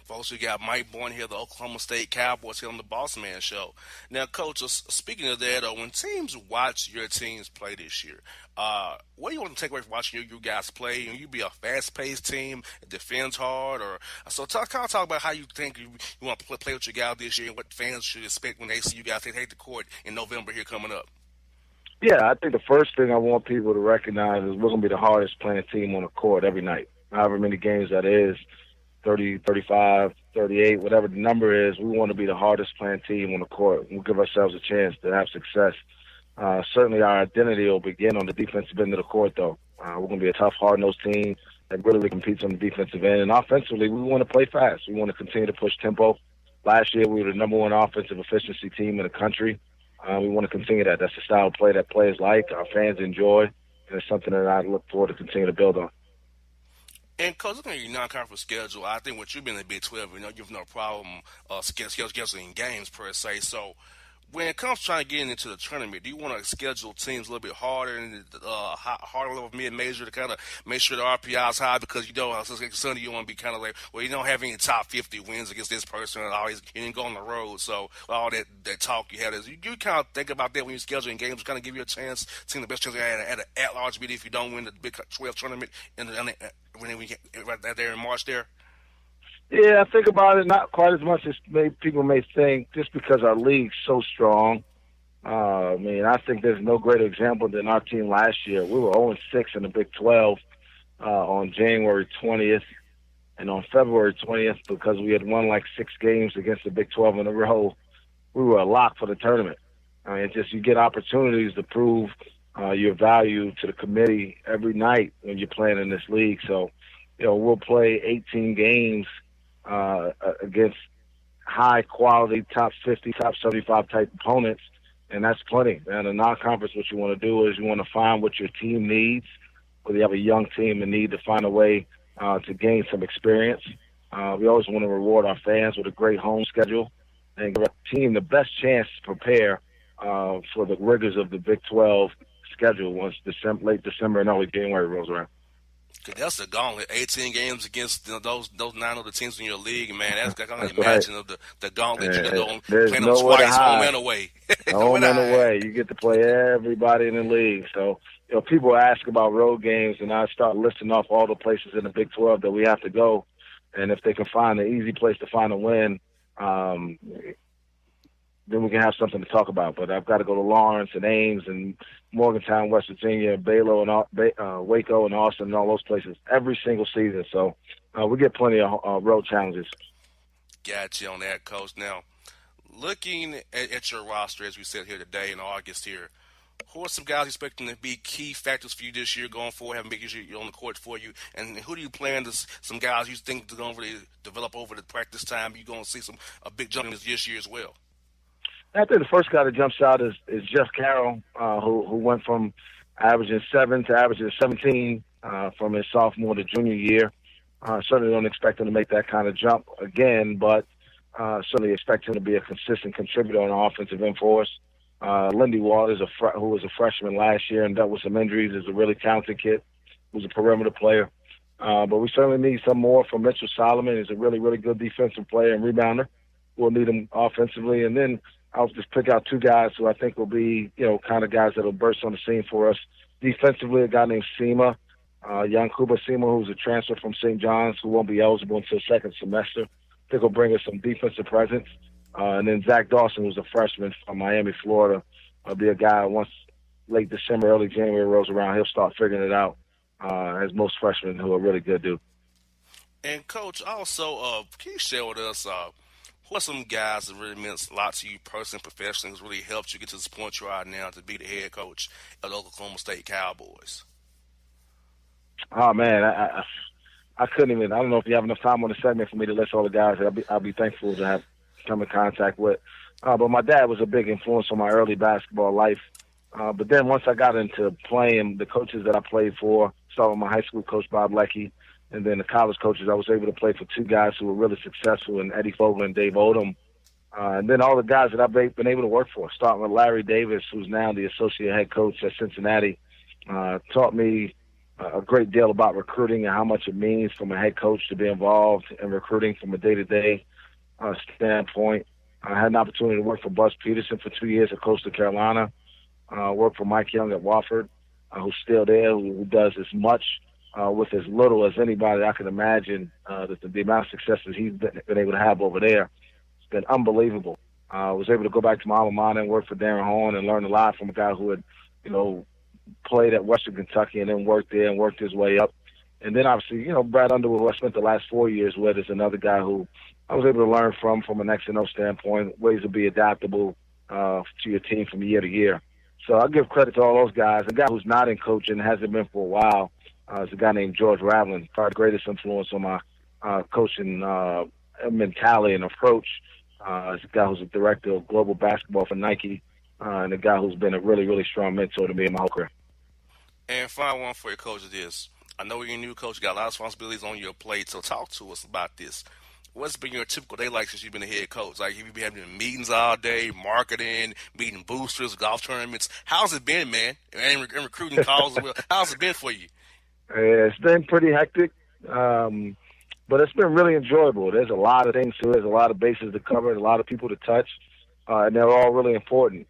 Folks, we got Mike Boynton here, the Oklahoma State Cowboys, here on the Bossman Show. Now, Coach, speaking of that, when teams watch your teams play this year, what do you want to take away from watching you guys play? You be a fast-paced team, defends hard, or so talk about how you think you want to play with your guys this year, and what fans should expect when they see you guys take the court in November here coming up. Yeah, I think the first thing I want people to recognize is we're going to be the hardest playing team on the court every night. However many games that is, 30, 35, 38, whatever the number is, we want to be the hardest playing team on the court. We'll give ourselves a chance to have success. Certainly our identity will begin on the defensive end of the court, though. We're going to be a tough, hard-nosed team that really competes on the defensive end. And offensively, we want to play fast. We want to continue to push tempo. Last year, we were the number 1 offensive efficiency team in the country. We want to continue that. That's the style of play that players like, our fans enjoy, and it's something that I look forward to continue to build on. And, Coach, looking at your non-conference schedule, I think what you've been in the Big 12, you've no problem scheduling games per se. So when it comes to trying to get into the tournament, do you want to schedule teams a little bit harder and harder level of mid-major to kind of make sure the RPI is high? Because Sunday you want to be kind of like, well, you don't have any top 50 wins against this person, and always you didn't go on the road. So all that talk you had is you kind of think about that when you're scheduling games, kind of give you a chance, seeing the best chance at an at-large bid if you don't win the Big 12 tournament when we get right there in March there. Yeah, I think about it not quite as much as people may think, just because our league's so strong. I think there's no greater example than our team last year. We were 0-6 in the Big 12 on January 20th, and on February 20th, because we had won like 6 games against the Big 12 in a row, we were a lock for the tournament. You get opportunities to prove your value to the committee every night when you're playing in this league. So, we'll play 18 games against high-quality, top 50, top 75 type opponents, and that's plenty. And in non-conference, what you want to do is you want to find what your team needs, whether you have a young team and need to find a way to gain some experience. We always want to reward our fans with a great home schedule and give our team the best chance to prepare for the rigors of the Big 12 schedule once late December and early January rolls around. That's the gauntlet. 18 games against those 9 other teams in your league, man. That's I can imagine of the gauntlet. You can play them twice, home and away. Home and away. You get to play everybody in the league. So, people ask about road games, and I start listing off all the places in the Big 12 that we have to go. And if they can find an easy place to find a win, then we can have something to talk about. But I've got to go to Lawrence and Ames and Morgantown, West Virginia, Baylor and Waco and Austin and all those places every single season. So we get plenty of road challenges. Got you on that, Coach. Now, looking at your roster as we sit here today in August here, who are some guys expecting to be key factors for you this year going forward, having big issues on the court for you? And who do you plan to, some guys you think are going to really develop over the practice time? You're going to see a big jump this year as well? I think the first guy that jumps out is Jeff Carroll, who went from averaging 7 to averaging 17 from his sophomore to junior year. Certainly don't expect him to make that kind of jump again, but certainly expect him to be a consistent contributor on the offensive end for us. Lindy Waters, who was a freshman last year and dealt with some injuries, is a really talented kid who's a perimeter player. But we certainly need some more from Mitchell Solomon. He's a really, really good defensive player and rebounder. We'll need him offensively. And then I'll just pick out 2 guys who I think will be, kind of guys that will burst on the scene for us. Defensively, a guy named Sema, Young Kuba Seymour, who's a transfer from St. John's, who won't be eligible until second semester. I think he'll bring us some defensive presence. And then Zach Dawson, who's a freshman from Miami, Florida, will be a guy once late December, early January rolls around, he'll start figuring it out, as most freshmen who are really good do. And, Coach, also, can you share with us who are some guys that really meant a lot to you personally and professionally, who's really helped you get to this point you are now to be the head coach of the Oklahoma State Cowboys? Oh, man, I couldn't even – I don't know if you have enough time on the segment for me to list all the guys that I'll be thankful to have come in contact with. But my dad was a big influence on my early basketball life. But then once I got into playing, the coaches that I played for, started with my high school coach, Bob Leckie, and then the college coaches, I was able to play for two guys who were really successful, in Eddie Fogler and Dave Odom. And then all the guys that I've been able to work for, starting with Larry Davis, who's now the associate head coach at Cincinnati, taught me a great deal about recruiting and how much it means from a head coach to be involved in recruiting from a day-to-day standpoint. I had an opportunity to work for Buzz Peterson for 2 years at Coastal Carolina. Worked for Mike Young at Wofford, who's still there, who does as much with as little as anybody I can imagine. The amount of success that he's been able to have over there, it's been unbelievable. I was able to go back to my alma mater and work for Darren Horn and learn a lot from a guy who had, played at Western Kentucky and then worked there and worked his way up. And then obviously, Brad Underwood, who I spent the last 4 years with, is another guy who I was able to learn from an X&O standpoint, ways to be adaptable to your team from year to year. So I give credit to all those guys. A guy who's not in coaching, hasn't been for a while, is a guy named George Ravlin, probably the greatest influence on my coaching mentality and approach. Is a guy who's a director of global basketball for Nike, and a guy who's been a really, really strong mentor to me in my whole career. And final one for your coach is this. I know you're a new coach, you got a lot of responsibilities on your plate, so talk to us about this. What's been your typical day like since you've been a head coach? Like, have you been having meetings all day, marketing, meeting boosters, golf tournaments? How's it been, man? And recruiting calls as well. How's it been for you? It's been pretty hectic, but it's been really enjoyable. There's a lot of things to it. There's a lot of bases to cover, a lot of people to touch, and they're all really important.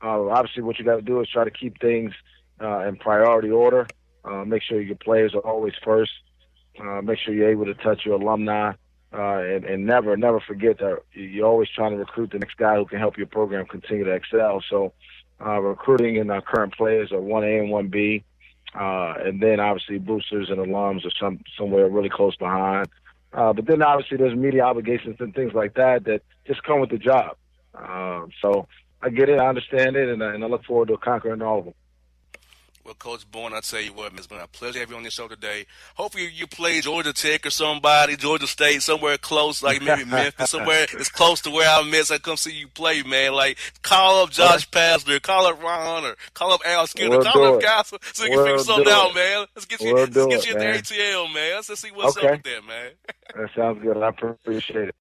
Obviously, what you got to do is try to keep things in priority order. Make sure your players are always first. Make sure you're able to touch your alumni. And never forget that you're always trying to recruit the next guy who can help your program continue to excel. So recruiting and our current players are 1A and 1B. And then obviously boosters and alums are somewhere really close behind. But then obviously there's media obligations and things like that just come with the job. So I get it, I understand it, and I look forward to conquering all of them. Well, Coach Boynton, I tell you what, it's been a pleasure to have you on this show today. Hopefully you play Georgia Tech or somebody, Georgia State, somewhere close, like maybe Memphis, somewhere as close to where I'm at, so I come see you play, man. Like, call up Josh Pastner, call up Ron, or call up Al Skinner, call up guys so you can figure something out, man. Let's get you in the ATL, man. Let's see what's up with that, man. That sounds good. I appreciate it.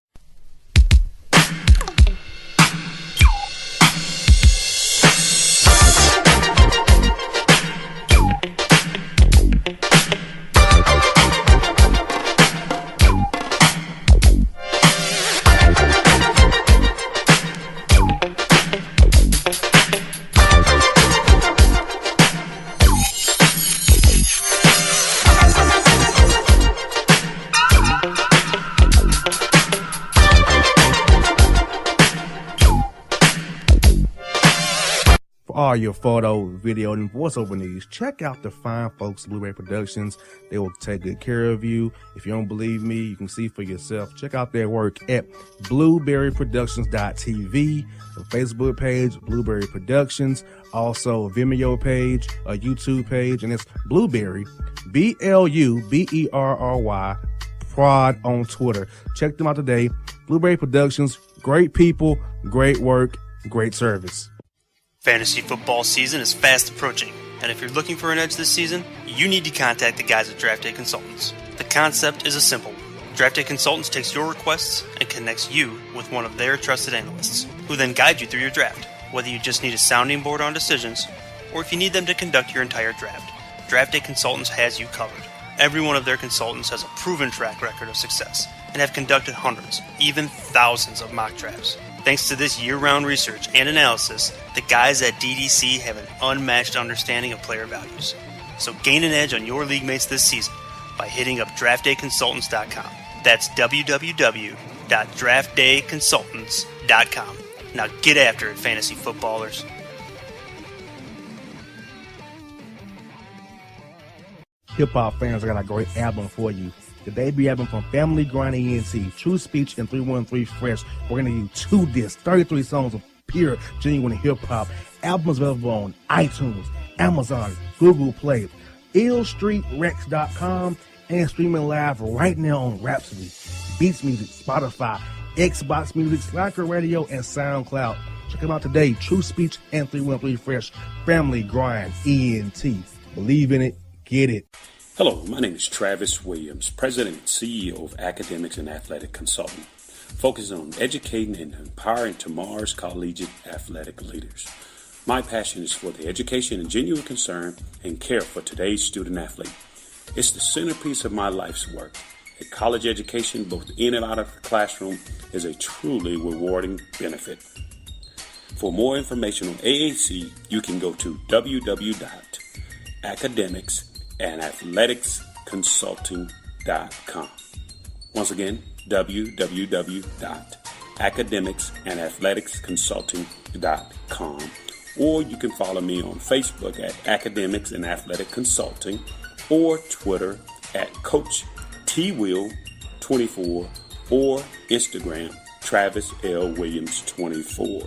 All your photo, video, and voiceover needs, check out the fine folks at Blueberry Productions. They will take good care of you. If you don't believe me, you can see for yourself. Check out their work at blueberryproductions.tv, the Facebook page, Blueberry Productions, also a Vimeo page, a YouTube page, and it's Blueberry, BLUBERRY, Prod on Twitter. Check them out today. Blueberry Productions, great people, great work, great service. Fantasy football season is fast approaching, and if you're looking for an edge this season, you need to contact the guys at Draft Day Consultants. The concept is a simple one. Draft Day Consultants takes your requests and connects you with one of their trusted analysts, who then guide you through your draft, whether you just need a sounding board on decisions, or if you need them to conduct your entire draft. Draft Day Consultants has you covered. Every one of their consultants has a proven track record of success, and have conducted hundreds, even thousands of mock drafts. Thanks to this year-round research and analysis, the guys at DDC have an unmatched understanding of player values. So gain an edge on your league mates this season by hitting up draftdayconsultants.com. That's www.draftdayconsultants.com. Now get after it, fantasy footballers. Hip-hop fans, I got a great album for you. The debut album from Family Grind ENT, True Speech and 313 Fresh. We're going to do 2 discs, 33 songs of pure, genuine hip-hop. Albums available on iTunes, Amazon, Google Play, illstreetrex.com, and streaming live right now on Rhapsody, Beats Music, Spotify, Xbox Music, Spreaker Radio, and SoundCloud. Check them out today. True Speech and 313 Fresh. Family Grind ENT. Believe in it. Get it. Hello, my name is Travis Williams, President and CEO of Academics and Athletic Consultant, focusing on educating and empowering tomorrow's collegiate athletic leaders. My passion is for the education and genuine concern and care for today's student athlete. It's the centerpiece of my life's work. A college education, both in and out of the classroom, is a truly rewarding benefit. For more information on AAC, you can go to www.academicsandathleticsconsulting.com. Once again, www.academicsandathleticsconsulting.com. Or you can follow me on Facebook at Academics and Athletic Consulting, or Twitter at Coach TWill24, or Instagram Travis L. Williams 24.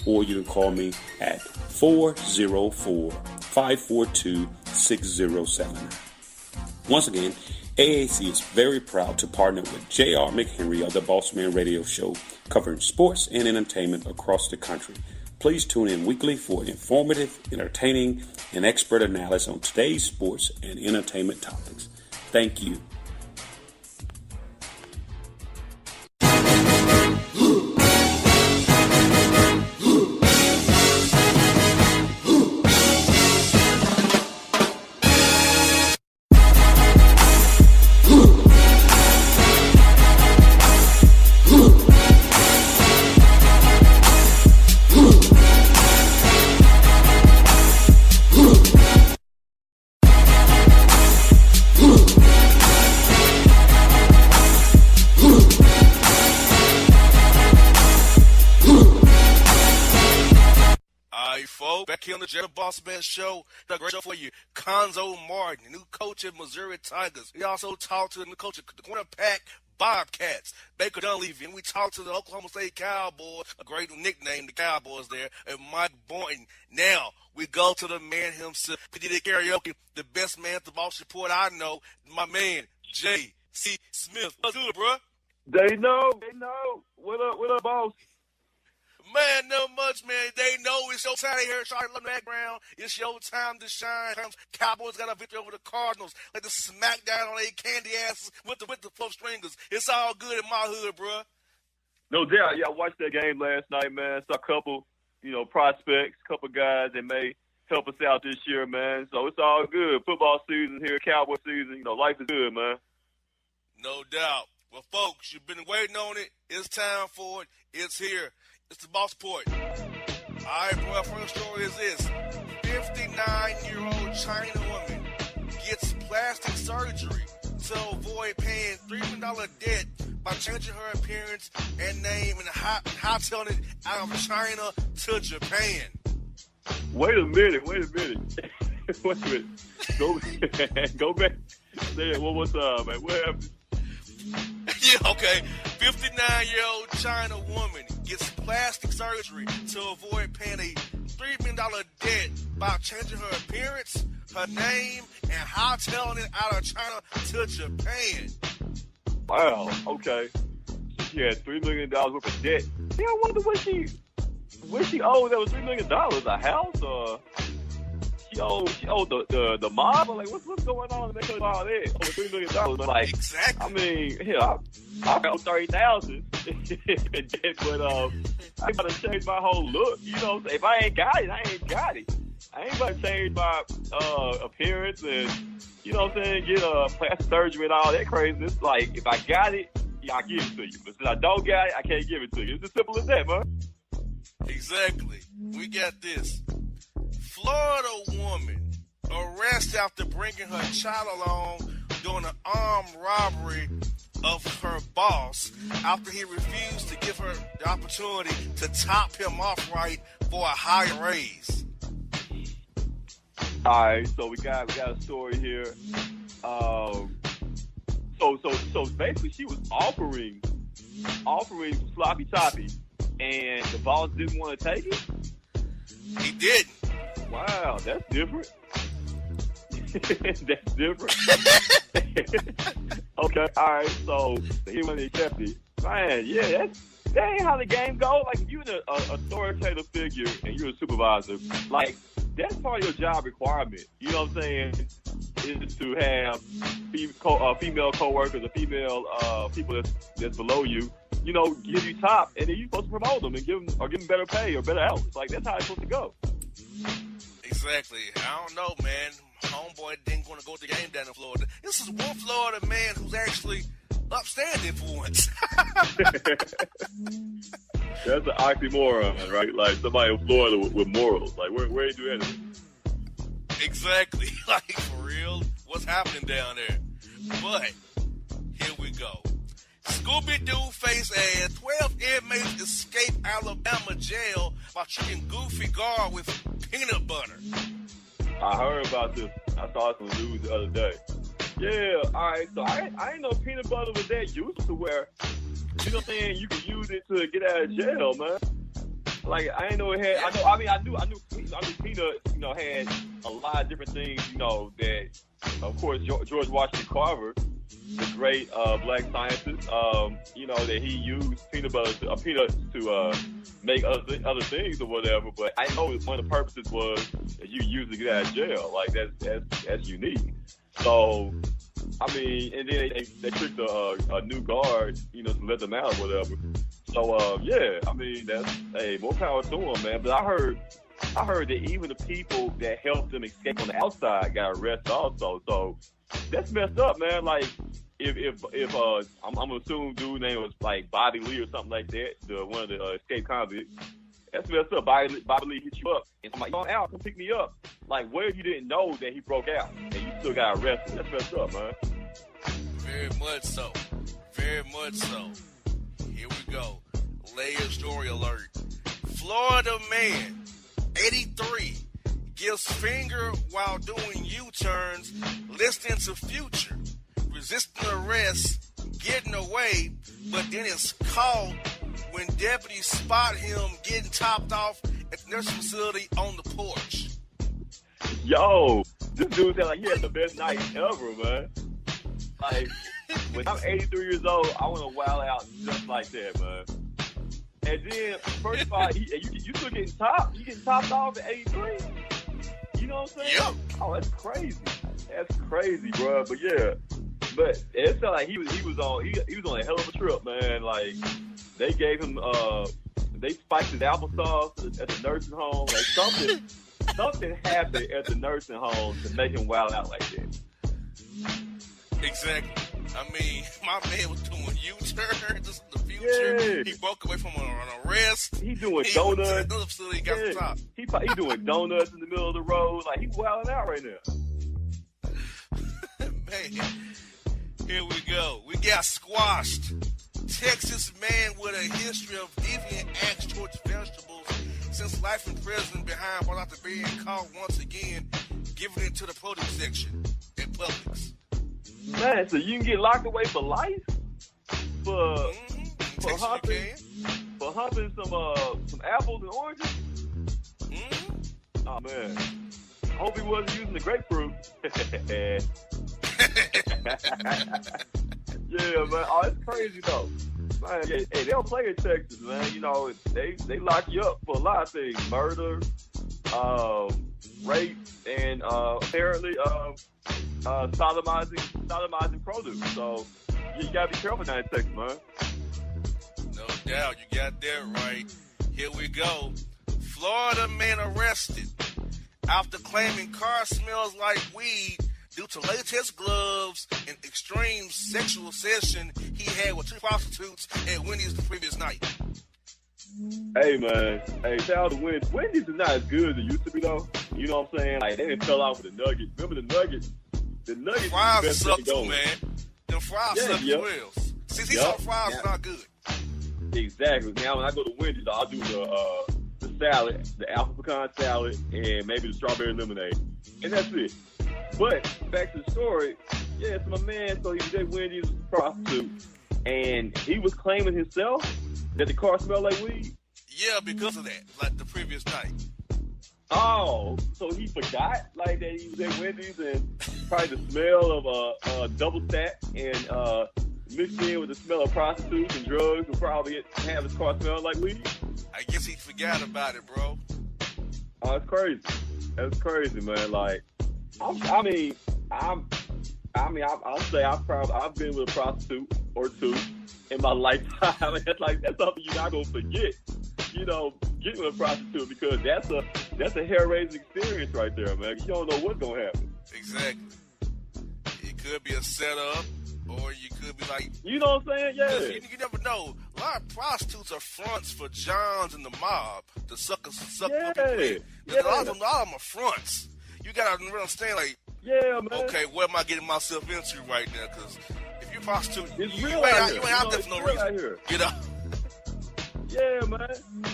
Or you can call me at 404-542-6079. Once again, AAC is very proud to partner with J.R. McHenry of the Bossman Radio Show, covering sports and entertainment across the country. Please tune in weekly for informative, entertaining, and expert analysis on today's sports and entertainment topics. Thank you. Back here on the Bossman Show, the great show for you, Cuonzo Martin, the new coach of Missouri Tigers. We also talked to the new coach of the Quinnipiac Bobcats, Baker Dunleavy, and we talked to the Oklahoma State Cowboys, a great nickname, the Cowboys there, and Mike Boynton. Now, we go to the man himself. We did a karaoke, the best man at the Boss Report I know, my man, J.C. Smith. What's good, bro? They know. What up, boss? Man, not much, man. They know it's your time here. Sorry, in the background. It's your time to shine. Cowboys got a victory over the Cardinals. Like the smackdown on their candy asses with the four stringers. It's all good in my hood, bro. No doubt. Yeah, I watched that game last night, man. Saw a couple, prospects, a couple guys that may help us out this year, man. So it's all good. Football season here, Cowboy season. Life is good, man. No doubt. Well, folks, you've been waiting on it. It's time for it. It's here. It's the Boss Report. All right, bro, our first story is this. 59-year-old China woman gets plastic surgery to avoid paying $3 million debt by changing her appearance and name and hightailing it out of China to Japan. Wait a minute. Wait a minute. Go back. Say it one more time, man. What happened? Yeah, okay. 59-year-old China woman gets plastic surgery to avoid paying a $3 million debt by changing her appearance, her name, and hightailing it out of China to Japan. Wow, okay. She had $3 million worth of debt. Yeah, I wonder what she owed. That was $3 million. A house, or she owed the mob? Like, what's going on to make her all that over $3 million? Like, exactly. I mean, I got $30,000, but I gotta change my whole look. If I ain't got it, I ain't got it. I ain't about to change my appearance and get plastic surgery and all that craziness. Like, if I got it, yeah, I give it to you. But since I don't got it, I can't give it to you. It's as simple as that, man. Exactly. We got this. Florida woman arrested arrested after bringing her child along during an armed robbery of her boss after he refused to give her the opportunity to top him off right for a higher raise. All right, so we got a story here. So basically, she was offering sloppy toppy, and the boss didn't want to take it. He didn't. Wow, that's different. That's different. Okay, all right. So he went and accepted it. Man, yeah, that ain't how the game goes. Like, if you're an authoritative figure and you're a supervisor, like, that's part of your job requirement. You know what I'm saying? Is to have female coworkers or female people that's below you, you know, give you top, and then you're supposed to promote them and give them better pay or better hours. Like, that's how it's supposed to go. Exactly. I don't know, man. Homeboy didn't want to go to the game down in Florida. This is one Florida man who's actually upstanding for once. That's an oxymoron, right? Like somebody in Florida with morals. Like, where you do that? Exactly. Like, for real, what's happening down there? But here we go. Scooby-Doo face as 12 inmates escape Alabama jail by tricking Goofy guard with peanut butter. I heard about this. I saw some news the other day. Yeah, all right. So I didn't know peanut butter was that useful where, you know what I'm saying, you can use it to get out of jail, man. Like, I didn't know it had. I knew peanut, you know, had a lot of different things, you know, that, of course, George Washington Carver, the great black scientist, you know, that he used peanut to make other things or whatever. But I know one of the purposes was that you use it to get out of jail. Like, that's unique. So, I mean, and then they tricked a new guard, you know, to let them out or whatever. So, yeah, I mean, that's, more power to them, man. But I heard that even the people that helped them escape on the outside got arrested also. So that's messed up, man. Like, if I'm gonna assume dude name was like Bobby Lee or something like that, one of the escape convicts. That's messed up. Bobby Lee hit you up and I'm like, "Yo, Al, come pick me up." Like, what if you didn't know that he broke out and you still got arrested? That's messed up, man. Very much so. Very much so. Here we go. Layer story alert. Florida man, 83, gives finger while doing U-turns, listening to Future, resisting arrest, getting away, but then is caught when deputies spot him getting topped off at the nursing facility on the porch. Yo, this dude sound like he had the best night ever, man. Like, when I'm 83 years old, I want to wild out just like that, man. And then, first of all, you still getting topped. You getting topped off at 83. You know what I'm saying? Yep. Oh, that's crazy. That's crazy, bro. But yeah, but it felt like he was on a hell of a trip, man. Like, they gave him they spiked his applesauce at the nursing home. Like, something happened at the nursing home to make him wild out like that. Exactly. I mean, my man was doing U-turns in the future. Yeah. He broke away from an arrest. He doing donuts. Another facility, he got the top. He doing donuts in the middle of the road. Like, he wilding out right now. Man, here we go. We got squashed. Texas man with a history of deviant acts towards vegetables since life in prison behind bars after being caught once again, giving it to the produce section at Publix. Man, so you can get locked away for life for humping some apples and oranges. Mm-hmm. Oh man, hope he wasn't using the grapefruit. Yeah, man. Oh, it's crazy though. Man, hey, they don't play in Texas, man. You know, they lock you up for a lot of things: murder, rape, and apparently sodomizing produce. So you gotta be careful down in Texas, man. No doubt, you got that right. Here we go. Florida man arrested after claiming car smells like weed due to latex gloves and extreme sexual session he had with two prostitutes at Wendy's the previous night. Hey, man. Hey, shout out to Wendy's. Wendy's is not as good as it used to be, though. You know what I'm saying? Like, they didn't fell off with the Nuggets. Remember the Nuggets? The Nuggets fries suck too, man. Them fries suck as well. See, some fries are not good. Exactly. Now, when I go to Wendy's, I'll do the salad, the apple pecan salad, and maybe the strawberry lemonade. And that's it. But back to the story, so my man, so he was at Wendy's, was a prostitute, and he was claiming himself that the car smelled like weed. Yeah, because of that, like the previous night. Oh, so he forgot, like, that he was at Wendy's and probably the smell of a double stack and mixed in with the smell of prostitutes and drugs would probably have his car smell like weed. I guess he forgot about it, bro. Oh, it's crazy. That's crazy, man. Like, I'll say I've been with a prostitute or two in my lifetime. That's something you're not gonna forget. You know, getting with a prostitute, because that's a hair-raising experience right there, man. You don't know what's gonna happen. Exactly. It could be a setup, or you could be like, you know what I'm saying? Yeah. You never know. A lot of prostitutes are fronts for Johns and the mob. The suckers suck people in. A lot of them are fronts. You gotta understand, like, man. Okay, what am I getting myself into right now? Because if you're a prostitute, you ain't out there for no reason. You know? Yeah, man.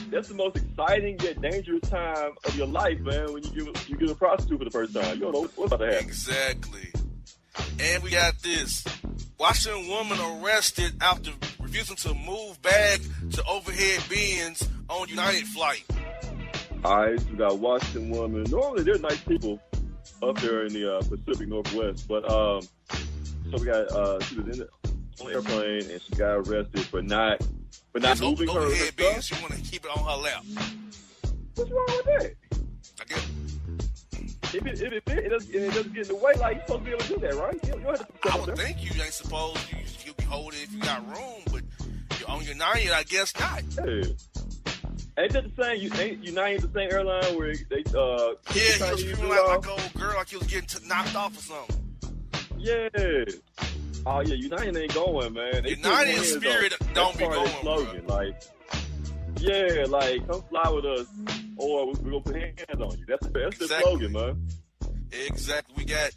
That's the most exciting yet dangerous time of your life, man, when you get a prostitute for the first time. You don't know what's about to happen. Exactly. And we got this. Washington woman arrested after refusing to move bag to overhead bins on United flight. All right, so we got Washington woman. Normally, they're nice people up there in the Pacific Northwest, but so we got she was on the airplane and she got arrested for not moving her bins. She want to keep it on her lap. What's wrong with that? I guess if it doesn't get in the way, like, you're supposed to be able to do that, right? You don't have to I would think you ain't supposed you can hold it if you got room, but you're on United, I guess not. Hey. Ain't that the same? Ain't United the same airline where they he was screaming like an old girl, like he was getting knocked off or something. Yeah. Oh yeah, United ain't going, man. United in spirit don't be going, slogan. Bro. Like, yeah, like, come fly with us, or we're gonna put hands on you. That's exactly. The slogan, man. Exactly. We got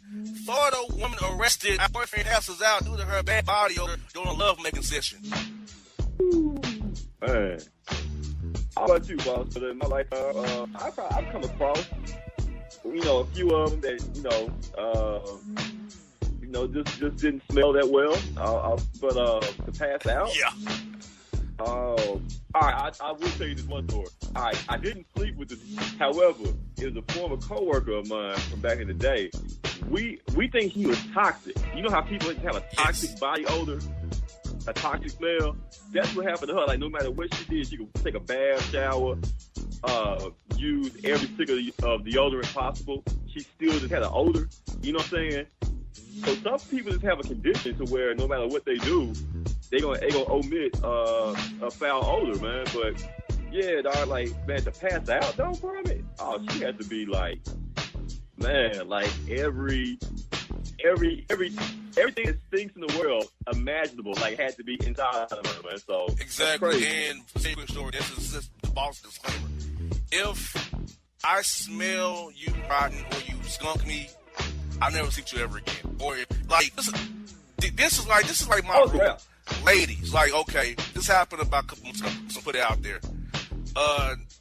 Florida woman arrested. Her boyfriend passes out due to her bad body odor during a love-making session. Man. How about you, boss? In my life, I've come across, a few of them that, just didn't smell that well. But to pass out. Yeah. All right, I will tell you this one story. All right, I didn't sleep with this. However, it was a former coworker of mine from back in the day. We think he was toxic. You know how people have a toxic body odor, a toxic smell? That's what happened to her. Like, no matter what she did, she could take a bath, shower, use every stick of deodorant possible. She still just had an odor. You know what I'm saying? So some people just have a condition to where no matter what they do, they gonna omit a foul odor, man. But yeah, dog, like, man, to pass out though from it, she had to be like, man, like everything that stinks in the world imaginable, like, had to be inside of her, man. So exactly. And secret story. This is just the boss disclaimer. If I smell you rotten or you skunk me, I'll never see you ever again. Or if, like, this is like my rule. Yeah. Ladies, like, okay, this happened about a couple months ago, so put it out there.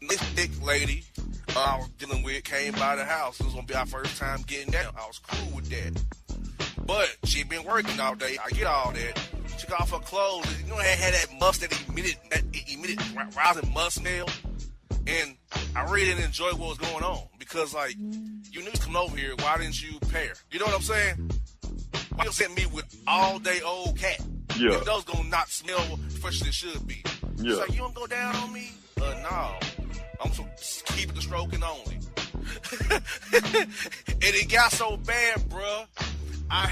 This thick lady I was dealing with came by the house. It was gonna be our first time getting down. I was cool with that. But she'd been working all day. I get all that. She took off her clothes. You know, it had that must that emitted rousing must smell. And I really didn't enjoy what was going on because, like, you knew to come over here. Why didn't you pair? You know what I'm saying? Why you sent me with all day old cat? Yeah. If those gonna not smell fresh as it should be. Yeah. It's like, you don't go down on me? No. I'm just keep it the stroking only. And it got so bad, bruh. I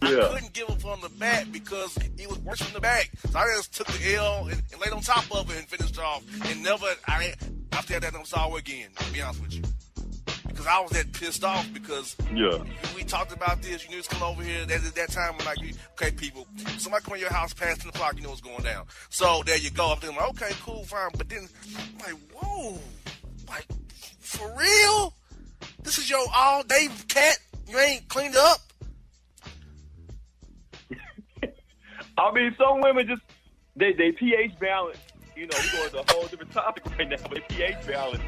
couldn't give him from the back because he was worse from the back. So I just took the L and laid on top of it and finished off. And after that, never saw her again, to be honest with you. Because I was that pissed off because Yeah. we talked about this. You knew it's coming over here. That time when like, okay, people, somebody come to your house past 10 o'clock, you know what's going down. So there you go. I'm thinking, like, okay, cool, fine. But then I'm like, whoa, like for real? This is your all-day cat? You ain't cleaned up? I mean, some women just they pH balance. You know, we're going to a whole different topic right now, but pH balance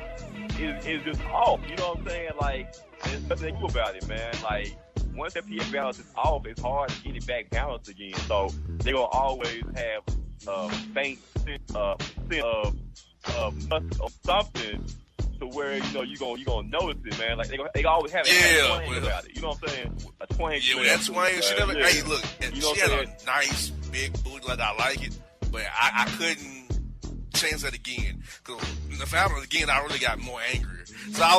is just off. You know what I'm saying? Like, there's nothing to do about it, man. Like, once that pH balance is off, it's hard to get it back balanced again. So they're gonna always have faint scent of musk or something to where you gonna notice it, man. Like they always have a twang about it. You know what I'm saying? A twang. Yeah, that twang. She never. Yeah. Hey, look, and You know she what had I'm a nice big booty, like I like it, but I couldn't chance that again. Because if I happened again, I really got more angrier. So I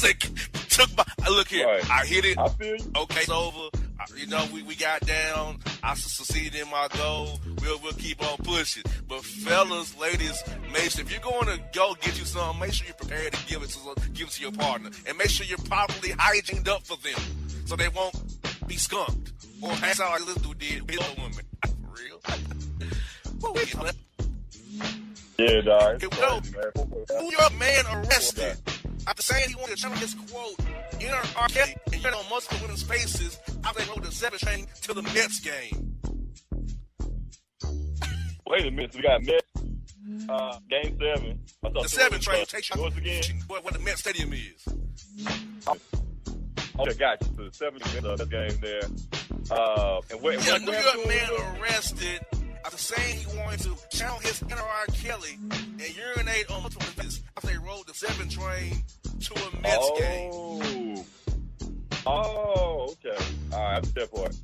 like took my look here. Right. I hit it. I feel you. Okay, it's over. We got down. I succeeded in my goal. We'll keep on pushing. But fellas, ladies, make sure if you're going to go get you something, make sure you're prepared to give it to your partner, and make sure you're properly hygiened up for them, so they won't be skunked or pass out like this dude did with other women. For real. Yeah, dog. Here we go. New York man arrested after saying he wanted to channel his quote, "Inner R. Kelly," and on multiple women's faces after they rode the 7 train to the Mets game. Wait a minute, we got Mets. Game 7. The 7 train takes you once again. Where the Met Stadium is. Okay, got you. So the 7th game there. And where, Yeah, a New York man arrested after saying he wanted to channel his inner R. Kelly and urinate on multiple visits after they rode the 7 train to a Mets game. Oh, okay. All right, I'm that part.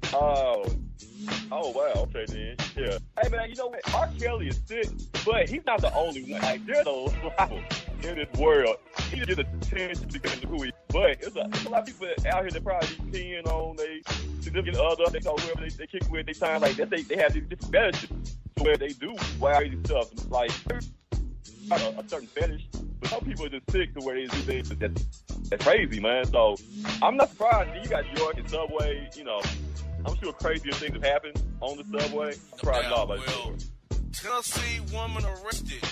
Oh, wow. Okay, then. Yeah. Hey, man, you know what? R. Kelly is sick, but he's not the only one. Like, there's a lot in this world. He just gets attention because of who he is. But there's a lot of people out here that probably be peeing on their significant other. They know whoever they kick with. They time like that. They have these different fetishes to where they do wild stuff. Like, a certain fetish. But some people are just sick to where they do things that's crazy, man. So I'm not surprised. You got New York and Subway, I'm sure crazier things have happened on the subway. I'm surprised all about it. Tennessee woman arrested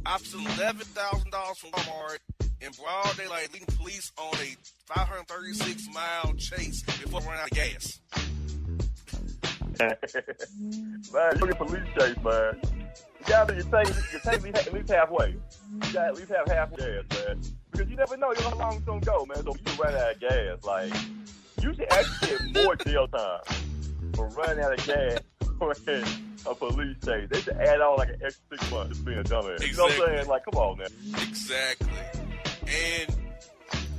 after $11,000 from Walmart in broad daylight, leading police on a 536-mile chase before running out of gas. Man, you look at police chase, man. You gotta you take at least halfway. You gotta at least have half gas, man. Because you never know how long it's gonna go, man. So you can run out of gas. Like, you should actually get more jail time for running out of gas during a police chase. They should add on like an extra 6 months just being a dumbass. Exactly. You know what I'm saying? Like, come on, man. Exactly. And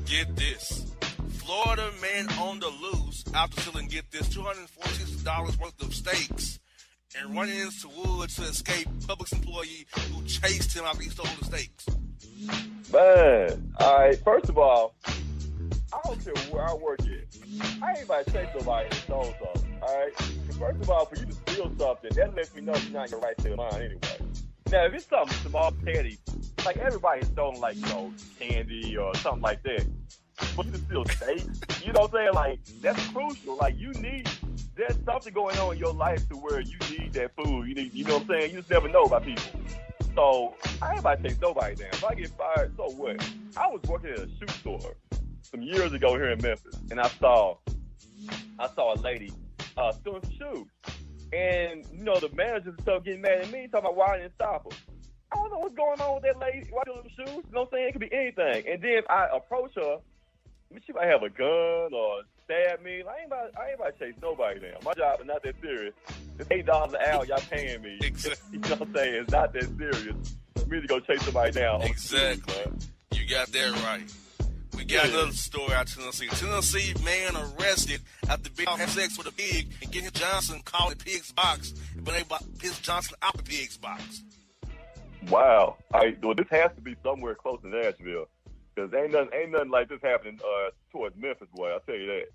get this. Florida man on the loose after stealing, get this, $246 worth of steaks and running into woods to escape Publix employee who chased him after he stole the steaks. Man, all right. First of all, I don't care where I work at. I ain't about to chase somebody and stole something. All right. First of all, for you to steal something, that lets me know you're not in your right state of mind anyway. Now, if it's something small, petty, like everybody's stolen, like, candy or something like that. But you can steal steaks. You know what I'm saying? Like, that's crucial. Like, there's something going on in your life to where you need that food. You know what I'm saying? You just never know about people. So, I ain't about to chase nobody down. If I get fired, so what? I was working at a shoe store some years ago here in Memphis, and I saw a lady stealing some shoes. And, the manager and stuff getting mad at me, talking about why I didn't stop her. I don't know what's going on with that lady. Why stealing some shoes? You know what I'm saying? It could be anything. And then I approach her. She might have a gun or stab me. I ain't about to chase nobody down. My job is not that serious. It's $8 an hour y'all paying me. Exactly. You know what I'm saying? It's not that serious for me to go chase somebody down. Exactly. You got that right. We got another story out of Tennessee. Tennessee man arrested after having sex with a pig and getting Johnson called the pig's box, but they piss Johnson out the pig's box. Wow. Well, this has to be somewhere close to Nashville. Because ain't nothing like this happening towards Memphis, boy. I'll tell you that.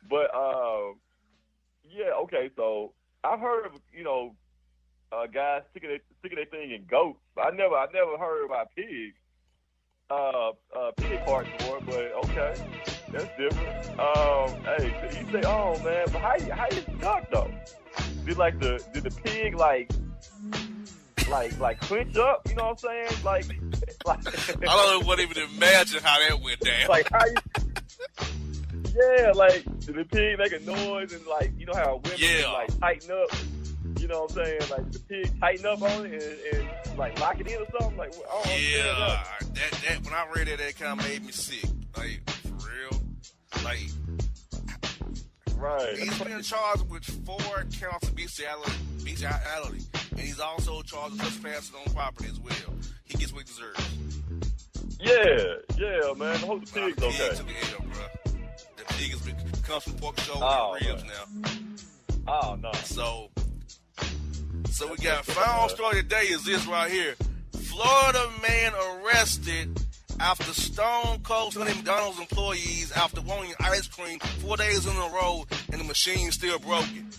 But yeah, okay. So I've heard of guys sticking their thing in goats. But I never heard about pigs. pig parts for it, but okay, that's different. Hey, so you say, oh man, but how you duck though? Did the pig like clinch up? You know what I'm saying? Like I don't even imagine how that went down. Like how you? Yeah, like did the pig make a noise and like you know how women like tighten up? You know what I'm saying? Like the pig tighten up on it and like lock it in or something. Like that when I read that kind of made me sick. Like for real, like. Right. He's been charged with 4 counts of bestiality, and he's also charged with trespassing on property as well. He gets what he deserves. Yeah, man. I hope the pig's okay. Pig to the L, bro. The pig has comes from pork show and ribs now. Oh no. So we got final story today is this right here. Florida man arrested after Stone Cold sending McDonald's employees after wanting ice cream 4 days in a row and the machine still broken.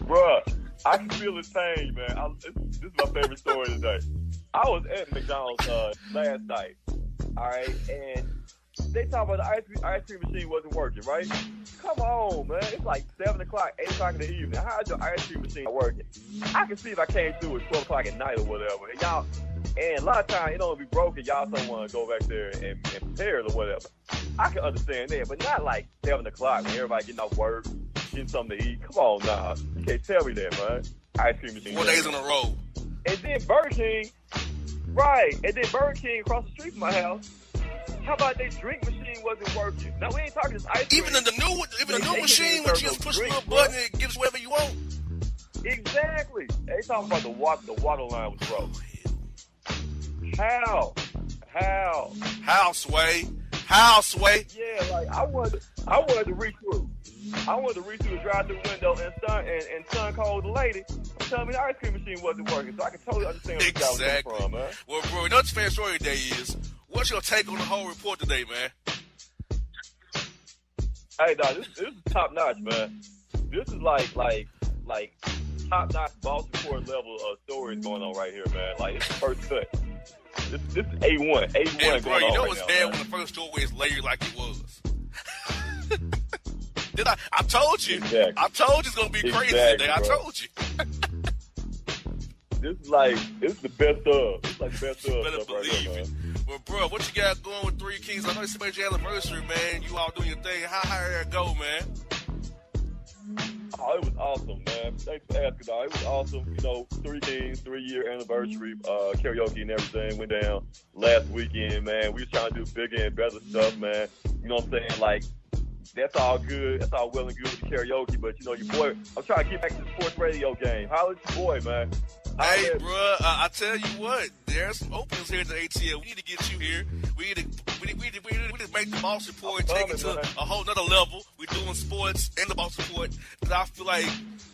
Bruh, I can feel his pain, man. This is my favorite story today. I was at McDonald's last night, all right, and they talk about the ice cream machine wasn't working, right? Come on, man. It's like 7 o'clock, 8 o'clock in the evening. How is your ice cream machine not working? I can see if I came through at 12 o'clock at night or whatever. And a lot of times it don't be broken. Y'all don't want to go back there and prepare it or whatever. I can understand that, but not like 7 o'clock when everybody getting off work, getting something to eat. Come on, nah. You can't tell me that, man. Ice cream machine. 4 days in a row. And then Burger King, right. And then Burger King across the street from my house. How about their drink machine wasn't working? Now we ain't talking this ice cream. Even the new machine, which you just push a little button and it gives whatever you want. Exactly. They talking about the water line was broke. How, Sway? Yeah, like I wanted to reach through. I wanted to reach through the drive-through window and son called the lady telling me the ice cream machine wasn't working, so I can totally understand where you guys are coming from, man. Well, bro, you know what the fan story today is? What's your take on the whole report today, man? Hey, dog, this is top notch, man. This is like top notch boss report level of stories going on right here, man. Like it's the first cut. This is A1. And bro, you know what's right bad when the first story is layered like it was. I told you. Exactly. I told you it's gonna be crazy today. I told you. This is the best of. It's like the best of. Better believe it. Well, bro, what you got going with Three Kings? I know it's your anniversary, man. You all doing your thing. How did it go, man? Oh, it was awesome, man. Thanks for asking, dog. It was awesome. You know, 3 Kings, 3-year anniversary, karaoke and everything went down last weekend, man. We was trying to do bigger and better stuff, man. You know what I'm saying? Like, that's all good. That's all well and good with the karaoke, but, you know, your boy, I'm trying to get back to the sports radio game. Holla at your boy, man. Hey, bro, I tell you what, there's some openings here at the ATL. We need to get you here. We need to make the boss report and take it to a whole nother level. We're doing sports and the boss report. Because I feel like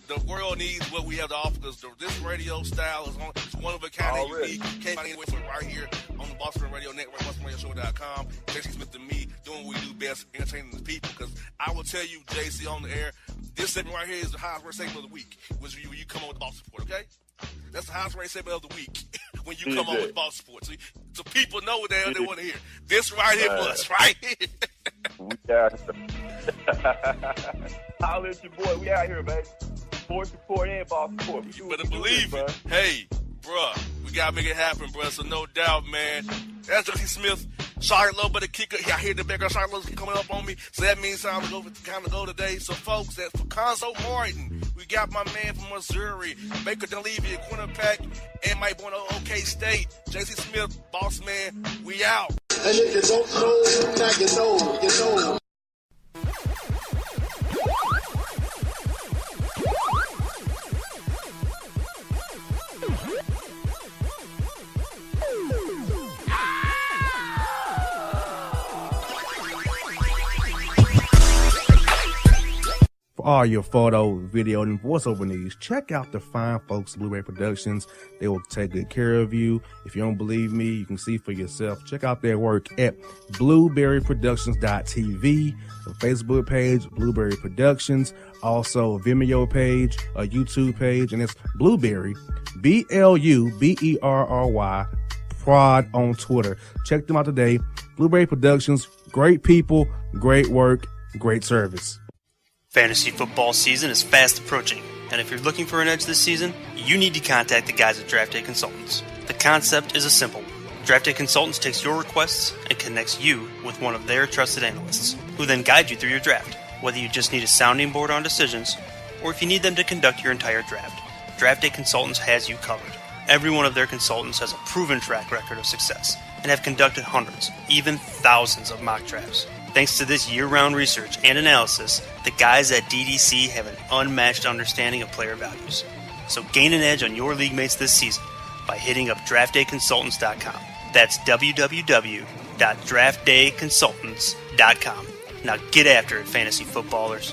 the world needs what we have to offer. Because this radio style is one of a kind and unique. Can't find anywhere from right here on the Bossman Radio Network, BossmanRadioShow.com. JC Smith and me doing what we do best, entertaining the people. Because I will tell you, JC, on the air, this segment right here is the highest rated segment of the week. Which when you come on with the boss report, okay? That's the highest rated segment of the week when you come on with Boss Sports. So people know what they want to hear. This right here for us, right here. We got Holla at your boy. We out here, baby. Sports report and Boss Report. You better believe it. Hey, bruh, we got to make it happen, bruh. So no doubt, man. That's Johnathan Smith. Charlotte Lowe, but the kicker. I hear the background. Charlotte Lowe's coming up on me. So that means time to go today. So, folks, that's for Cuonzo Martin. We got my man from Missouri, Baker Dunleavy at Quinnipiac, and my boy OK State, JC Smith, boss man. We out. And if you don't know, now you know. For all your photo, video, and voiceover needs, check out the fine folks at Blueberry Productions. They will take good care of you. If you don't believe me, you can see for yourself. Check out their work at blueberryproductions.tv, the Facebook page, Blueberry Productions, also a Vimeo page, a YouTube page, and it's Blueberry, Blueberry Prod on Twitter. Check them out today. Blueberry Productions, great people, great work, great service. Fantasy football season is fast approaching, and if you're looking for an edge this season, you need to contact the guys at Draft Day Consultants. The concept is a simple one. Draft Day Consultants takes your requests and connects you with one of their trusted analysts, who then guide you through your draft, whether you just need a sounding board on decisions, or if you need them to conduct your entire draft. Draft Day Consultants has you covered. Every one of their consultants has a proven track record of success, and have conducted hundreds, even thousands of mock drafts. Thanks to this year-round research and analysis, the guys at DDC have an unmatched understanding of player values. So gain an edge on your league mates this season by hitting up draftdayconsultants.com. That's www.draftdayconsultants.com. Now get after it, fantasy footballers.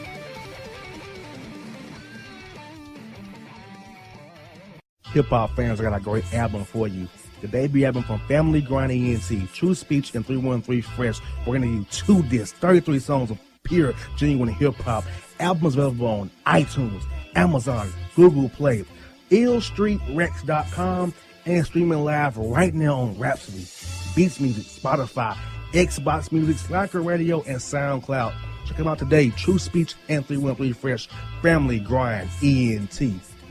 Hip-hop fans, I got a great album for you. The debut album from Family Grind ENT, True Speech and 313 Fresh. We're going to give you 2 discs, 33 songs of pure, genuine hip-hop. Albums available on iTunes, Amazon, Google Play, illstreetrex.com, and streaming live right now on Rhapsody, Beats Music, Spotify, Xbox Music, Slacker Radio, and SoundCloud. Check them out today. True Speech and 313 Fresh. Family Grind ENT.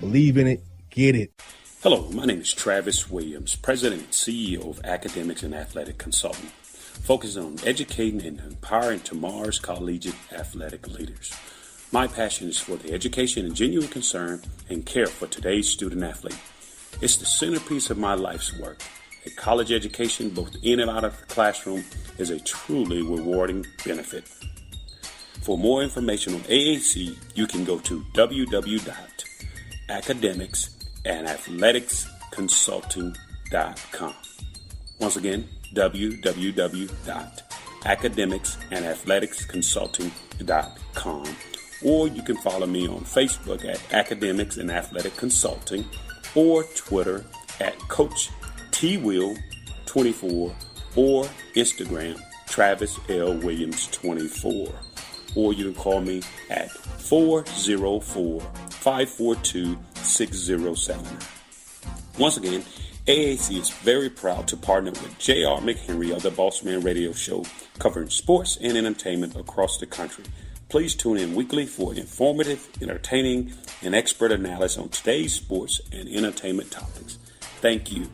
Believe in it. Get it. Hello, my name is Travis Williams, President and CEO of Academics and Athletic Consultant, focusing on educating and empowering tomorrow's collegiate athletic leaders. My passion is for the education and genuine concern and care for today's student athlete. It's the centerpiece of my life's work. A college education, both in and out of the classroom, is a truly rewarding benefit. For more information on AAC, you can go to www.academicsandathleticsconsulting.com. Once again, www.academicsandathleticsconsulting.com. Or you can follow me on Facebook at Academics and Athletic Consulting, or Twitter at Coach TWill24, or Instagram Travis L. Williams 24. Or you can call me at 404-542-6079. Once again, AAC is very proud to partner with J.R. McHenry of the Bossman Radio Show, covering sports and entertainment across the country. Please tune in weekly for informative, entertaining, and expert analysis on today's sports and entertainment topics. Thank you.